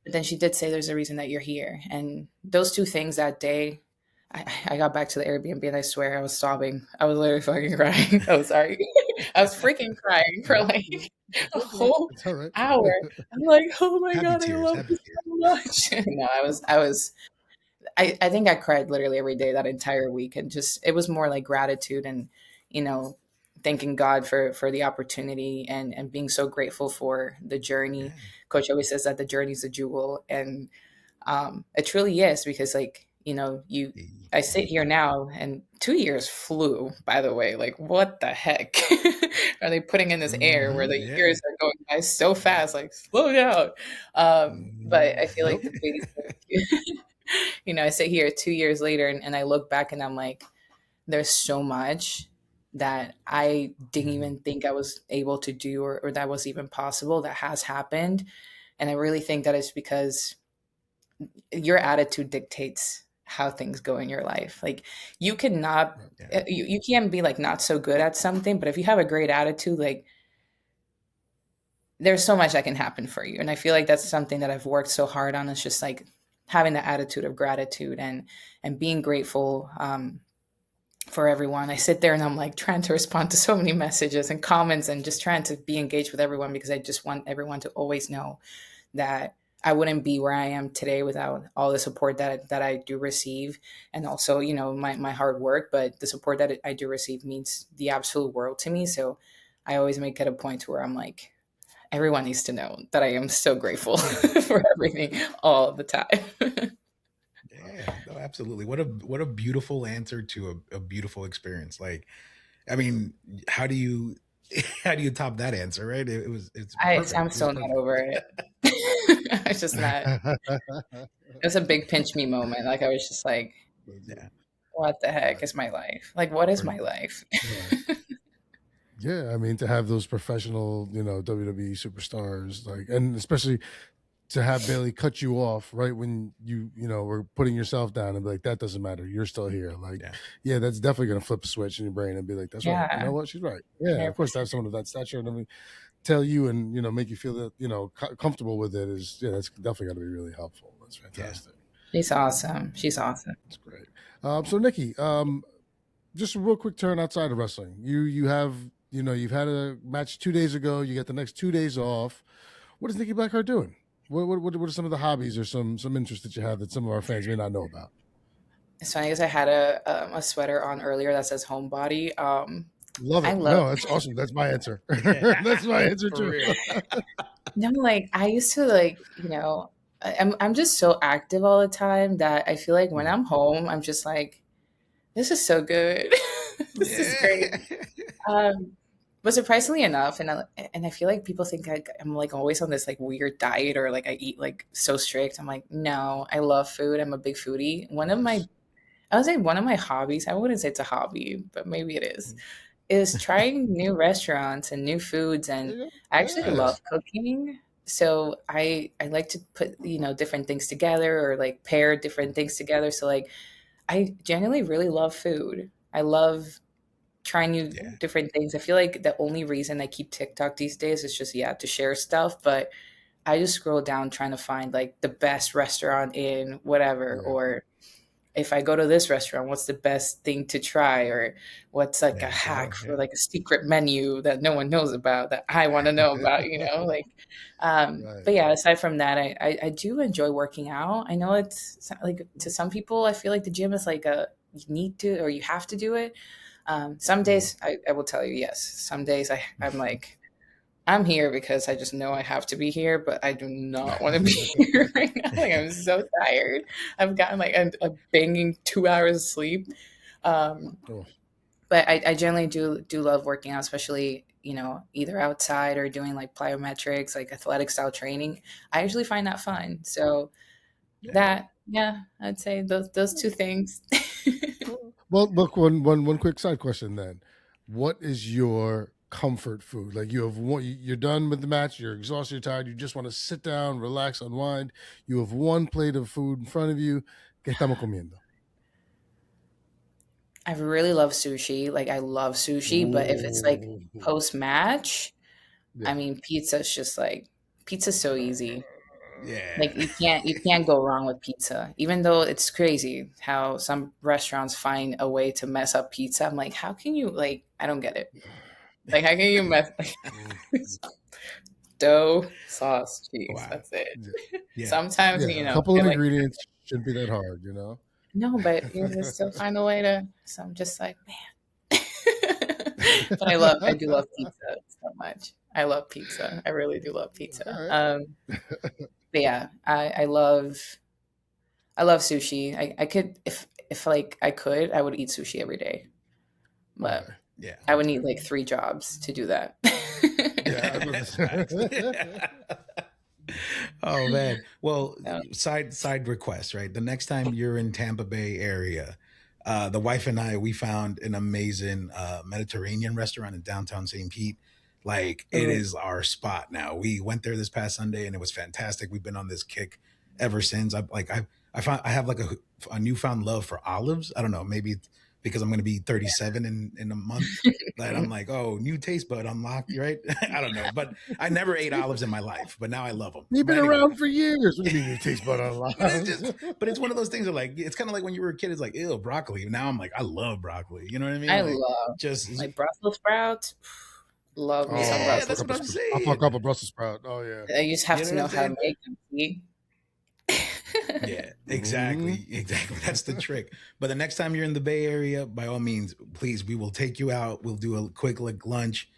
but then she did say there's a reason that you're here. And those two things that day, I got back to the Airbnb and I swear I was sobbing. I was literally fucking crying. I was sorry. I was freaking crying for No, like it's a okay. whole It's all right. hour. I'm like, oh my Happy God, I tears. love Happy you tears. so much. No, I think I cried literally every day that entire week, and just it was more like gratitude and you know thanking God for the opportunity and being so grateful for the journey. Yeah. Coach always says that the journey's a jewel, and it truly is because like you. I sit here now, and 2 years flew. By the way, like what the heck are they putting in this air where Hmm. the Yeah. years are going by so fast? Like slow down. But I feel Nope. like the biggest I sit here 2 years later and I look back and I'm like, there's so much that I didn't Mhm. even think I was able to do or that was even possible that has happened. And I really think that it's because your attitude dictates how things go in your life. Like you cannot, Yeah. you can be like not so good at something, but if you have a great attitude, like there's so much that can happen for you. And I feel like that's something that I've worked so hard on. It's just like having the attitude of gratitude and being grateful for everyone. I sit there and I'm like trying to respond to so many messages and comments and just trying to be engaged with everyone because I just want everyone to always know that I wouldn't be where I am today without all the support that I do receive, and also my hard work. But the support that I do receive means the absolute world to me. So I always make it a point to where I'm like, everyone needs to know that I am so grateful Yeah. for everything all the time. Yeah. No, absolutely. What a beautiful answer to a beautiful experience. Like, I mean, how do you how do you top that answer, right? It's I'm perfect. It was still not perfect. over it. It's just not. It was a big pinch me moment. Like I was just like, Yeah. what the heck But is my life? Like, what is for my life? Right. Yeah, I mean to have those professional, WWE superstars, like, and especially to have Bayley cut you off right when were putting yourself down and be like, that doesn't matter, you're still here. Like, yeah. yeah, that's definitely gonna flip a switch in your brain and be like, that's right. You Yeah, know what? She's right. Yeah, of course, to have 100%. someone of that stature and everything tell you and make you feel that comfortable with it is that's definitely got to be really helpful. That's Yeah. fantastic. She's awesome. She's awesome. That's great. So Nikki, just a real quick turn outside of wrestling. You have you've had a match 2 days ago. You get the next 2 days off. What is Nikki Blackheart doing? What are some of the hobbies or some interests that you have that some of our fans may not know about? So I guess I had a sweater on earlier that says homebody. Love I it. love No, that's awesome. That's my answer. That's my Yeah. answer For too. real. no, like I used to like I'm just so active all the time that I feel like when Mhm. I'm home I'm just like this is so good. This is great. Yeah. Um, but surprisingly enough, and I feel like people think I'm like always on this like weird diet or like I eat like so strict. I'm like, no, I love food. I'm a big foodie. Nice. I would say one of my hobbies. I wouldn't say it's a hobby, but maybe it is. is trying new restaurants and new foods, There and you go. I actually Yeah. love cooking. So I like to put, different things together, or like pair different things together. So like I genuinely really love food. I love trying new Yeah, different things. I feel like the only reason I keep TikTok these days is just, yeah, to share stuff, but I just scroll down trying to find like the best restaurant in whatever, Yeah. or if I go to this restaurant, what's the best thing to try, or what's like a there you go. hack for Yeah, like a secret menu that no one knows about that I want to know about, like. Right. But yeah, aside from that, I do enjoy working out. I know it's like, to some people, I feel like the gym is like a, you need to, or you have to do it. Some Mhm. days I will tell you, yes. Some days I'm like, I'm here because I just know I have to be here, but I do not want to be here right now. Like, I'm so tired. I've gotten like a banging 2 hours of sleep. Um, Oh, but I generally do love working out, especially, either outside or doing like plyometrics, like athletic style training. I usually find that fun. So yeah. that, yeah, I'd say those two things. well, look, one quick side question then. What is your comfort food? Like you have one, you're done with the match, you're exhausted, you're tired, you just want to sit down, relax, unwind. You have one plate of food in front of you. ¿Qué estamos comiendo? I really love sushi. Like, I love sushi, but if it's like Ooh. post match, I Yeah. mean, pizza's just like, pizza's so easy. Like, Yeah. you can't go wrong with pizza. Even though it's crazy how some restaurants find a way to mess up pizza. I'm like, how can you, like, I don't get it. Like, how can you mess like Mm. dough, sauce, cheese. Wow. That's it. Yeah. Yeah. Sometimes, Yeah, a couple of get like, ingredients shouldn't be that hard, you know. no, but you just still find a way to, so I'm just like, man. But I do love pizza so much. I love pizza. I really do love All pizza. right. But yeah, I love sushi. I could, if like I could, I would eat sushi every day. But Okay. Yeah. I would need like three jobs to do that. Yeah, I was about to Facts. say. Oh man. Well, So, side request, right? The next time you're in Tampa Bay area, the wife and I, we found an amazing Mediterranean restaurant in downtown St. Pete. Like it ooh. is our spot now. We went there this past Sunday and it was fantastic. We've been on this kick ever since. I found I have like a newfound love for olives. I don't know, maybe it's because I'm going to be 37 in a month. That I'm like, oh, new taste bud unlocked, right? I don't know, but I never ate olives in my life, but now I love them. You've But been anyway, around for years. What do you mean your taste bud it's unlocked? just, but it's one of those things that like, it's kind of like when you were a kid, it's like, ew, broccoli. Now I'm like, I love broccoli. You know what I mean? I Like, love just, like Brussels sprouts. Love me some Oh, yeah, Brussels that's fuck up what a I'm sprouts. I'll fuck saying. up a Brussels sprout. Oh yeah. You just have You know to what know I'm how to saying? make them. See? Yeah, Hmm. exactly. That's the trick. But the next time you're in the Bay Area, by all means, please, we will take you out. We'll do a quick like lunch.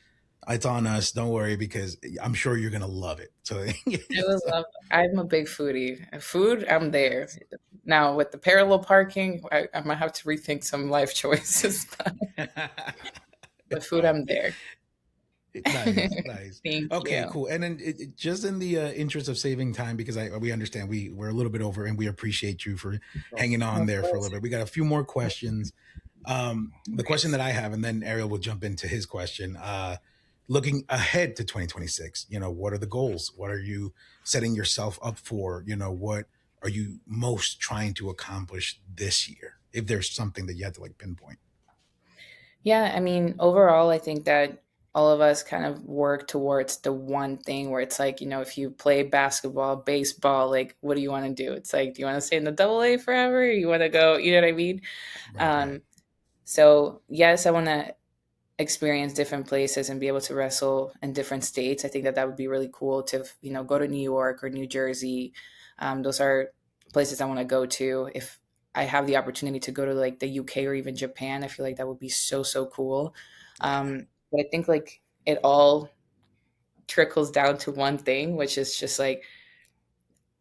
It's on us. Don't worry, because I'm sure you're gonna love it. So, I would love. I'm a big foodie. Food, I'm there. yes. Now with the parallel parking, I might have to rethink some life choices. But It's food, fine. I'm there. Nice, nice. Thank Okay, you. cool. And then just in the interest of saving time, because we understand we're a little bit over, and we appreciate you for hanging on Of there for a course. little bit. We got a few more questions. The question Nice. that I have, and then Ariel will jump into his question. Looking ahead to 2026, what are the goals? What are you setting yourself up for? What are you most trying to accomplish this year? If there's something that you had to like pinpoint. Yeah, I mean, overall, I think that all of us kind of work towards the one thing where it's like, if you play basketball, baseball, like, what do you want to do? It's like, do you want to stay in the double A forever? Or you want to go, you know what I mean? Right, right. Um, so yes, I want to experience different places and be able to wrestle in different states. I think that would be really cool to, go to New York or New Jersey. Those are places I want to go to. If I have the opportunity to go to like the UK or even Japan, I feel like that would be so, so cool. Yeah. But I think like it all trickles down to one thing, which is just like,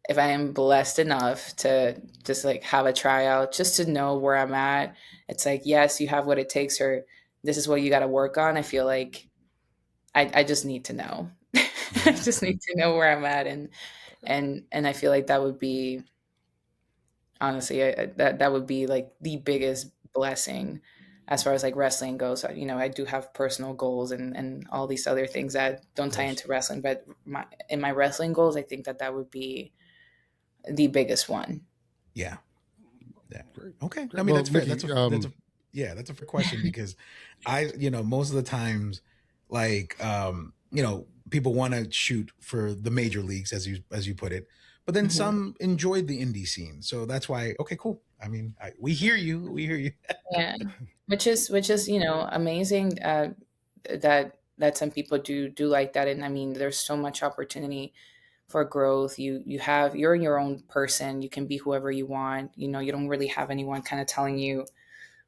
if I am blessed enough to just like have a tryout, just to know where I'm at, it's like, yes, you have what it takes, or this is what you got to work on. I feel like I just need to know. I Yeah. just need to know where I'm at, and I feel like that would be, honestly, that would be like the biggest blessing. as far as like wrestling goes, I do have personal goals and all these other things that don't Of tie course. into wrestling. But in my wrestling goals, I think that would be the biggest one. Yeah. Yeah. Great. Okay. I Great. mean, Well, that's fair. Nikki, That's a fair question because most of the times, like, people want to shoot for the major leagues, as you put it, but then Hmm. some enjoyed the indie scene. So that's why, okay, cool. I mean, we hear you. We hear you. Yeah, which is amazing, that some people do like that. And I mean, there's so much opportunity for growth. You're your own person. You can be whoever you want. You don't really have anyone kind of telling you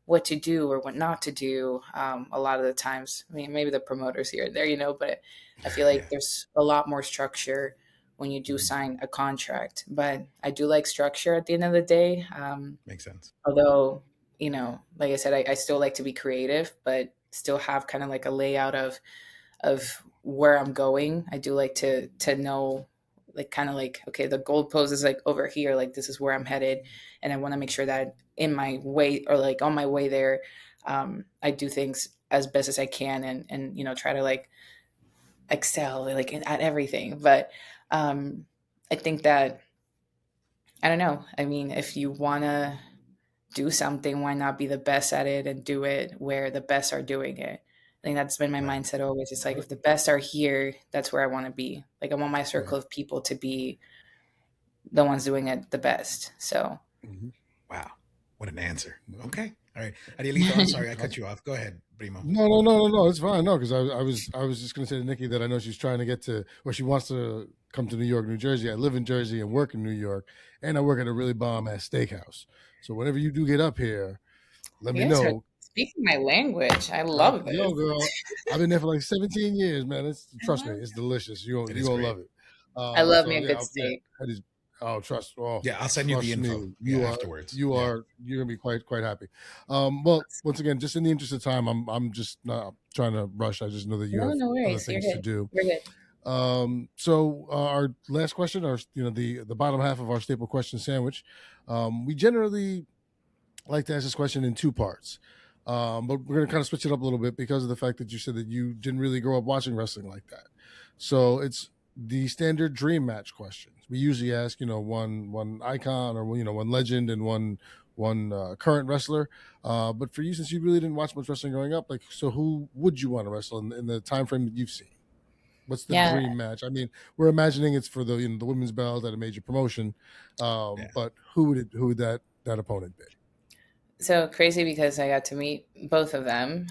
what to do or what not to do. A lot of the times, I mean, maybe the promoters here and there, but I feel Yeah. like there's a lot more structure when you do Mhm. sign a contract. But I do like structure at the end of the day. Makes sense. Although, like I said, I still like to be creative, but still have kind of like a layout of where I'm going. I do like to know, like, kind of like, okay, the goalpost is like over here, like this is where I'm headed, and I want to make sure that in my way, or like on my way there, I do things as best as I can, and try to like excel like at everything. But I think that, I don't know. I mean, if you wanna do something, why not be the best at it and do it where the best are doing it? I think that's been my Right. mindset always. It's like, Right. if the best are here, that's where I want to be. Like, I want my Right. circle of people to be the ones doing it the best. So, Hmm. Wow. What an answer. Well, Okay. All right. Arielito, I'm sorry I I, cut you off. Go ahead, Primo. no. It's fine. No, because I was just going to say to Nikki that I know she's trying to get to, or she wants to come to New York, New Jersey. I live in Jersey and work in New York, and I work at a really bomb ass steakhouse. So whenever you do get up here, let me you guys are know. speaking my language. I I love know, this. girl. I've been there for like 17 years, man. I Trust me, love, it's delicious. It You is gonna great. love it. I love me So a yeah, good yeah. steak. That is, Yeah, I'll send you the trust info. me. Yeah, afterwards. Yeah. You're gonna be quite happy. Well, once again, just in the interest of time, I'm just not trying to rush. I just know that you No, have no other worries. You're things to good. do. You're good. So our last question, or the bottom half of our staple question sandwich, we generally like to ask this question in two parts. But we're going to kind of switch it up a little bit because of the fact that you said that you didn't really grow up watching wrestling like that. So it's the standard dream match questions. We usually ask, one icon, or one legend, and one current wrestler. But for you, since you really didn't watch much wrestling growing up, like, so who would you want to wrestle in the time frame that you've seen? What's the Yeah. dream match? I mean, we're imagining it's for the women's belt at a major promotion, Yeah. but who would that opponent be? So crazy because I got to meet both of them.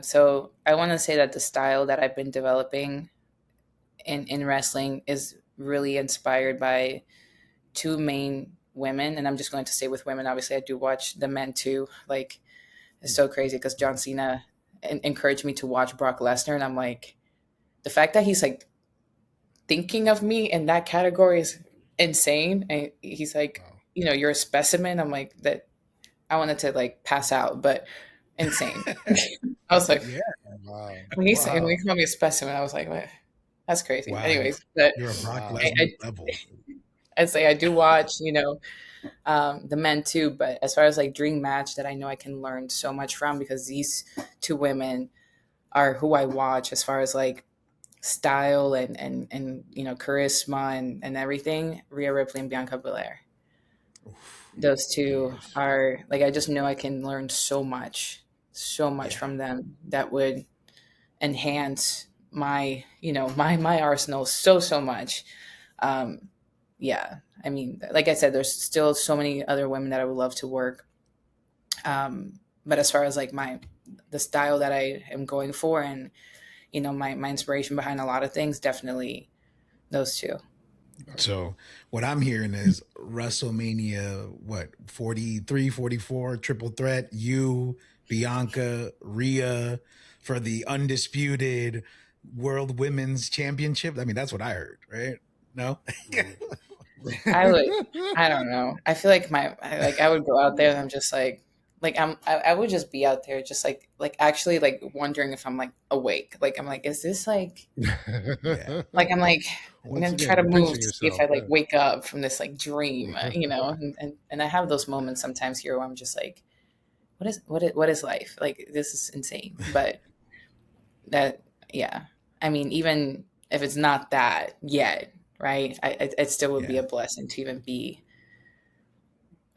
So I want to say that the style that I've been developing in wrestling is really inspired by two main women. And I'm just going to stay with women. Obviously, I do watch the men too. Like, it's so crazy because John Cena encouraged me to watch Brock Lesnar. And I'm like, the fact that he's like thinking of me in that category is insane. And he's like, Wow. you're a specimen. I'm like, that I wanted to like pass out, but insane. I was like, Yeah. Wow. when he Wow. called me a specimen, I was like, "What? That's crazy." Wow. Anyways, but You're a Brock Wow. I, Lesnar I, level. I'd say I do watch, the men too. But as far as like dream match that I know I can learn so much from, because these two women are who I watch as far as like style and charisma and everything. Rhea Ripley and Bianca Belair. Oof. Those two Nice. are like, I just know I can learn so much Yeah. from them that would enhance my my arsenal so much. um yeah, I mean, like I said, there's still so many other women that I would love to work, but as far as like the style that I am going for, and my inspiration behind a lot of things, definitely those two. So what I'm hearing is WrestleMania, what, 43, 44, triple threat, you, Bianca, Rhea for the undisputed World Women's Championship. I mean, that's what I heard, right? No? I would, I don't know. I feel like I would go out there and I'm just like I would just be out there just like actually like wondering if I'm like awake. Like, I'm like, is this Yeah. like I'm like, I'm Once gonna try again, to you're move pinching to see if yourself. I like Yeah. wake up from this like dream, and I have those moments sometimes here where I'm just like, what is life? Like, this is insane. But that, yeah. I mean, even if it's not that yet, right? It still would be Yeah. a blessing to even be.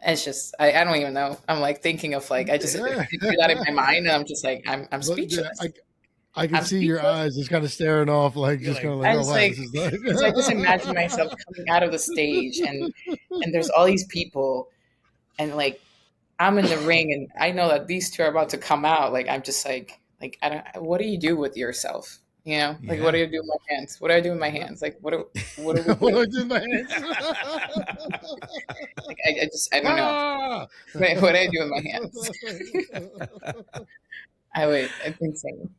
It's just, I don't even know. I'm like thinking of like, I just Yeah. do that in my mind, and I'm just like, I'm But yeah, speechless. I can I'm see your speechless. eyes just kind of staring off, like You're just kind like, of like, I oh just wow, like, this is like. because I just imagine myself coming out of the stage, and there's all these people, and like I'm in the ring, and I know that these two are about to come out. Like, I'm just like I don't. What do you do with yourself? You know, like, what yeah. do you do with my hands? What do I do with my hands? Like, what do we What do do? I do with my hands? Like, I just, I don't know. Ah! What do I do with my hands? It's insane.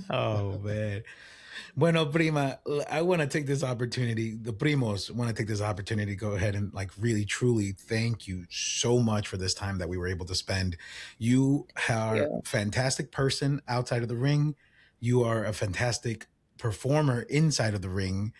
Oh man. Bueno, prima, I want to take this opportunity. The primos want to take this opportunity to go ahead and like really truly thank you so much for this time that we were able to spend. You are Yeah. a fantastic person outside of the ring. You are a fantastic performer inside of the ring.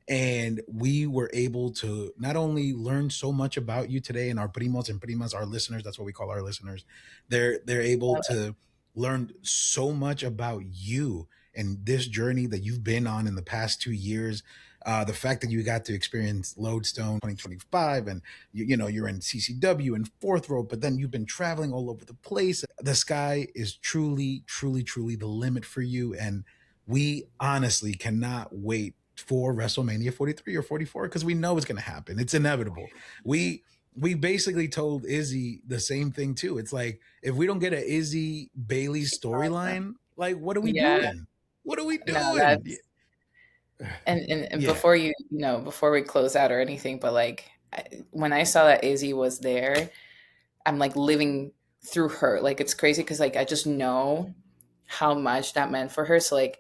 And we were able to not only learn so much about you today, and our primos and primas, our listeners, that's what we call our listeners. They're able to learn so much about you and this journey that you've been on in the past 2 years. The fact that you got to experience Lodestone 2025, and you're in CCW and fourth rope, but then you've been traveling all over the place. The sky is truly, truly, truly the limit for you, and we honestly cannot wait for WrestleMania 43 or 44 because we know it's going to happen. It's inevitable. We basically told Izzy the same thing too. It's like, if we don't get a Izzy Bayley Awesome. storyline, like, what are we Yeah. doing? What are we No, doing? that's and Yeah, before before we close out or anything, but like, when I saw that Izzy was there, I'm like living through her. Like, it's crazy because like I just know how much that meant for her. So like,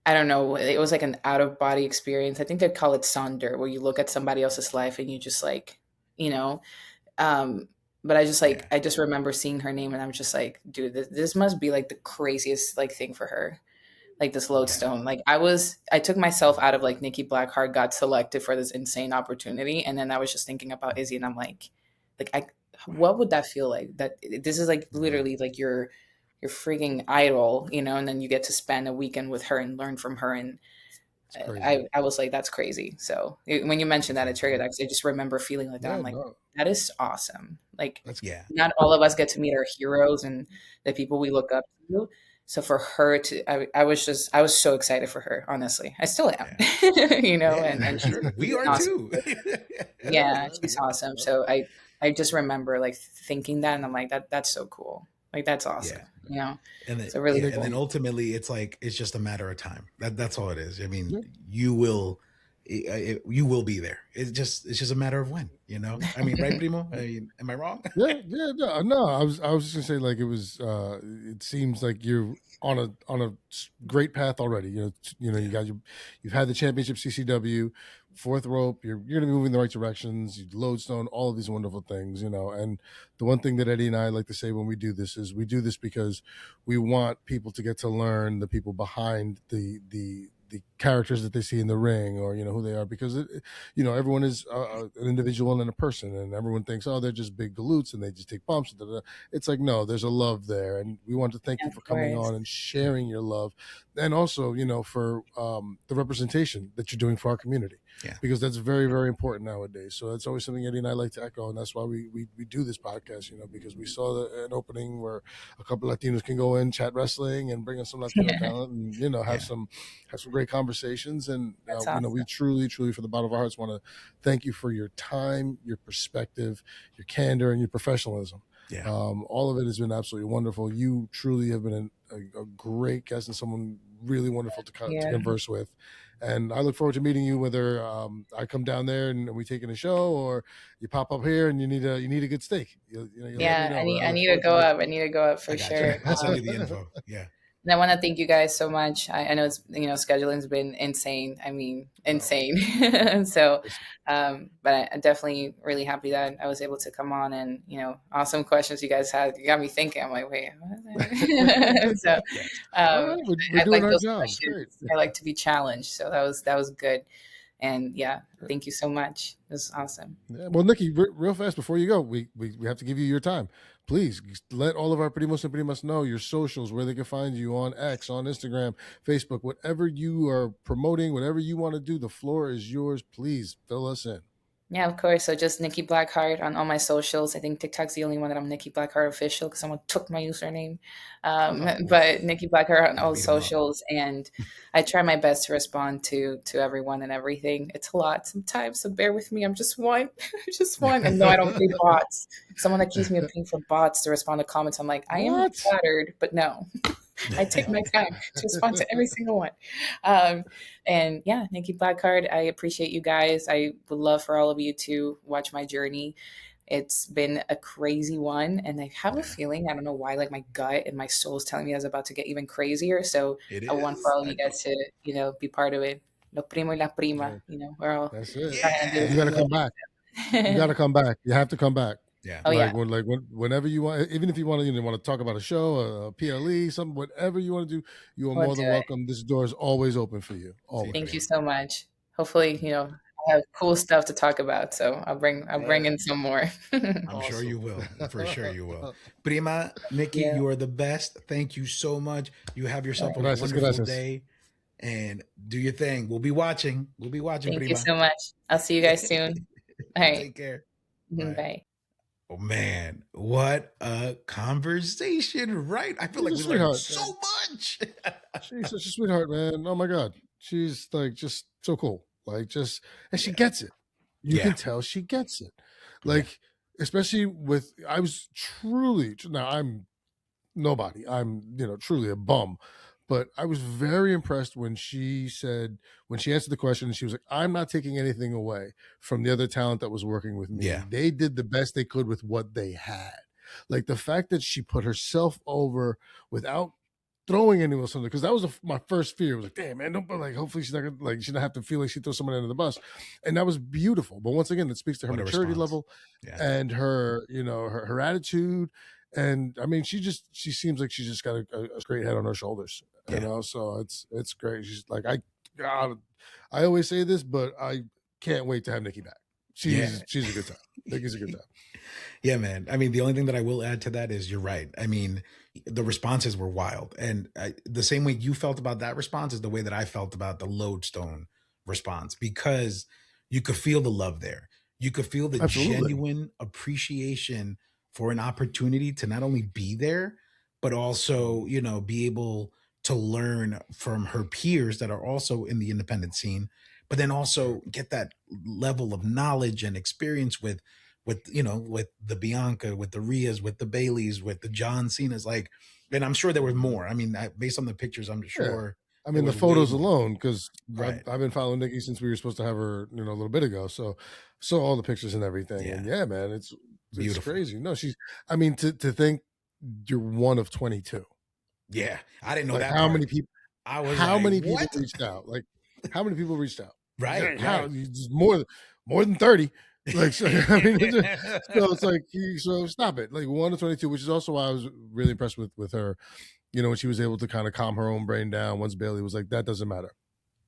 I don't know, it was like an out of body experience. I think they'd call it sonder, where you look at somebody else's life and you just like, you know, um, but I just like, yeah, I just remember seeing her name, and I'm just like, dude, this must be like the craziest like thing for her. Like, this yeah, lodestone. Like, I took myself out of like Nikki Blackheart got selected for this insane opportunity, and then I was just thinking about Izzy, and I'm like I, what would that feel like? That this is like right. literally like your freaking idol, and then you get to spend a weekend with her and learn from her, and It's crazy. I was like, that's crazy. So when you mentioned that, it triggered that, 'cause I just remember feeling like that. Yeah, I'm like, no, that is awesome. Like, that's Yeah, not all of us get to meet our heroes and the people we look up to. So for her to, I was so excited for her. Honestly, I still am. yeah, And yeah. she's Sure, we an are awesome. too. Yeah, she's yeah, awesome. yeah. So I just remember like thinking that, and I'm like, that's so cool. Like, that's awesome. Yeah. And then So really yeah, Nick, and then cool. ultimately it's like it's just a matter of time. That's all it is. I mean, yeah, you will be there. It's just a matter of when. I mean, right, Primo? I mean, am I wrong? yeah, no. I was just gonna say, like, it was. It seems like you're on a great path already. You Yeah, got you've had the championship CCW, fourth rope. You're gonna be moving in the right directions. You lodestone, all of these wonderful things. And the one thing that Eddie and I like to say when we do this is we do this because we want people to get to learn the people behind the characters that they see in the ring, or who they are, because everyone is an individual and a person, and everyone thinks, oh, they're just big galoots and they just take bumps. Da, da, da. It's like, no, there's a love there, and we want to thank you Of for coming course. on and sharing your love, and also for the representation that you're doing for our community, yeah, because that's very, very important nowadays. So that's always something Eddie and I like to echo, and that's why we do this podcast, because we saw an opening where a couple Latinos can go in, chat wrestling, and bring in some Latino talent, and yeah, have some great conversations. And That's we awesome. truly, truly, from the bottom of our hearts, want to thank you for your time, your perspective, your candor, and your professionalism. yeah, All of it has been absolutely wonderful. You truly have been a great guest and someone really wonderful to Yeah. converse with. And I look forward to meeting you, whether I come down there and we taking a show, or you pop up here and you need a good steak. You let me Yeah, know. I I look need to forward to go meeting up. I need to go up I for got you. sure. I'll send you the info. Yeah, And I want to thank you guys so much. I know it's, scheduling's been insane. I mean, no, insane. So, listen, but I'm definitely really happy that I was able to come on, and, awesome questions you guys had. You got me thinking. I'm like, wait, what is that? So, yes, all um, right, we're I doing like our those jobs. Great. questions. I like to be challenged. So that was good. And yeah, thank you so much. It was awesome. Yeah. Well, Nikki, real fast before you go, we have to give you your time. Please let all of our Primos and Primas know your socials, where they can find you on X, on Instagram, Facebook, whatever you are promoting, whatever you want to do. The floor is yours. Please fill us in. Yeah, of course. So just Nikki Blackheart on all my socials. I think TikTok's the only one that I'm Nikki Blackheart official because someone took my username. But Nikki Blackheart on Gotta all beat 'em up. socials, and I try my best to respond to everyone and everything. It's a lot sometimes, so bear with me. I'm just one, just one. And no, I don't pay bots. Someone accused me of paying for bots to respond to comments. I'm like, I am What? flattered, but no. I take my time to respond to every single one. Um, and yeah, Nikki Blackheart, I appreciate you guys. I would love for all of you to watch my journey. It's been a crazy one, and I have a feeling, I don't know why, like my gut and my soul is telling me I was about to get even crazier. So It I want for is. all of I you know. guys to, be part of it. Lo primo y la prima, we're all That's it. trying to do And you it got to come back. You got to come back. You have to come back. Yeah. Oh yeah, Whenever you want, even if you want to talk about a show, a PLE, something, whatever you want to do, you are we'll more do than it. welcome. This door is always open for you. Always. Thank you so much. Hopefully, I have cool stuff to talk about, so I'll bring in some more. I'm sure you will. For sure you will. Prima, Nikki, Yeah. you are the best. Thank you so much. You have yourself a Gracias, wonderful gracias. day and do your thing. We'll be watching. We'll be watching, Thank you Prima. so much. I'll see you guys soon. All right. Take care. Bye. Bye. Oh man, what a conversation, right? I feel She's like a we learned sweetheart. so much. She's such a sweetheart, man. Oh my God. She's like just so cool. Like and she gets it. You Yeah. can tell she gets it. Like, especially I was truly, now I'm nobody. I'm, truly a bum. But I was very impressed when she answered the question, and she was like, I'm not taking anything away from the other talent that was working with me. Yeah. They did the best they could with what they had. Like the fact that she put herself over without throwing anyone else under, because that was my first fear. It was like, damn, man, don't, like, hopefully she's not gonna, like, she don't have to feel like she throws someone under the bus. And that was beautiful. But once again, it speaks to her What a maturity response. level Yeah. and her, her attitude. And I mean, she seems like she's just got a great head on her shoulders, so it's great. She's like, God, I always say this, but I can't wait to have Nikki back. She's a good time. Nikki's a good time. Yeah, man. I mean, the only thing that I will add to that is you're right. I mean, the responses were wild. And the same way you felt about that response is the way that I felt about the Lodestone response, because you could feel the love there. You could feel the Absolutely. genuine appreciation for an opportunity to not only be there, but also, be able to learn from her peers that are also in the independent scene, but then also get that level of knowledge and experience with with the Bianca, with the Rias, with the Baileys, with the John Cena's, like, and I'm sure there was more. I mean, based on the pictures, I'm sure. I mean, the was photos way more. alone, because Right. I've been following Nikki since we were supposed to have her, a little bit ago. So saw all the pictures and everything. Yeah. And yeah, man, it's Beautiful. crazy. No, I mean, to think you're one of 22. Yeah, I didn't know Like, that. how part. many people? I was How like, many what? people reached out? Like, how many people reached out? Right. How? Right. Just more than 30. Like, so, I mean, so it's like, so stop it. Like 1 to 22, which is also why I was really impressed with her. When she was able to kind of calm her own brain down once Bayley was like, that doesn't matter.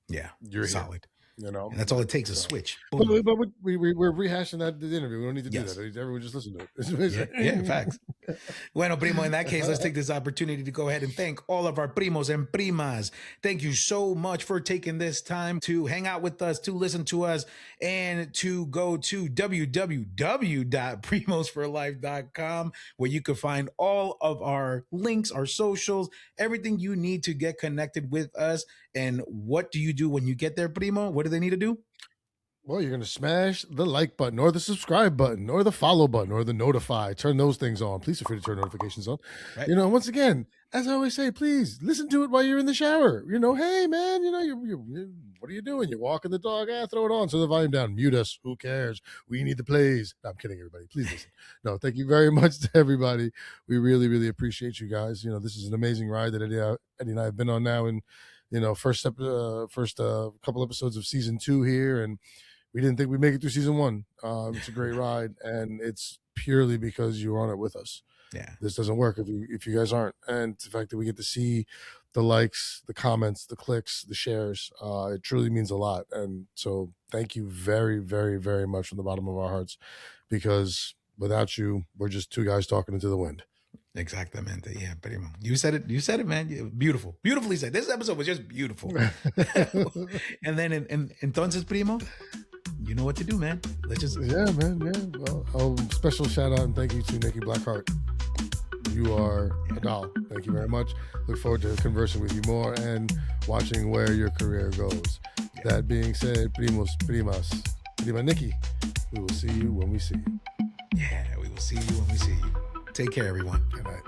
Yeah, you're solid. Here, and that's all it takes, a switch. But we're rehashing the interview. We don't need to do that. Everyone just listen to it. Yeah, facts. Bueno, primo, in that case, let's take this opportunity to go ahead and thank all of our primos and primas. Thank you so much for taking this time to hang out with us, to listen to us, and to go to www.primosforlife.com, where you can find all of our links, our socials, everything you need to get connected with us. And what do you do when you get there, primo? What do they need to do? Well, you're going to smash the like button or the subscribe button or the follow button or the notify. Turn those things on. Please feel free to turn notifications on. Right. Once again, as I always say, please listen to it while you're in the shower. Hey, man, what are you doing? You're walking the dog. Throw it on. So the volume down. Mute us. Who cares? We need the plays. No, I'm kidding, everybody. Please listen. No, thank you very much to everybody. We really, really appreciate you guys. This is an amazing ride that Eddie and I have been on now in, first couple episodes of season 2 here. And we didn't think we'd make it through season 1. It's a great ride, and it's purely because you're on it with us. Yeah, this doesn't work if you guys aren't. And the fact that we get to see the likes, the comments, the clicks, the shares. It truly means a lot. And so thank you very, very, very much from the bottom of our hearts, because without you, we're just two guys talking into the wind. Exactamente. Yeah, Primo. You said it. You said it, man. Beautiful. Beautifully said. This episode was just beautiful. And then, entonces, Primo, you know what to do, man. Let's just. Yeah, man. Yeah. Well, special shout out and thank you to Nikki Blackheart. You are a doll. Thank you very much. Look forward to conversing with you more and watching where your career goes. Yeah. That being said, Primos, Primas, Prima Nikki, we will see you when we see you. Yeah, we will see you when we see you. Take care, everyone. Good night.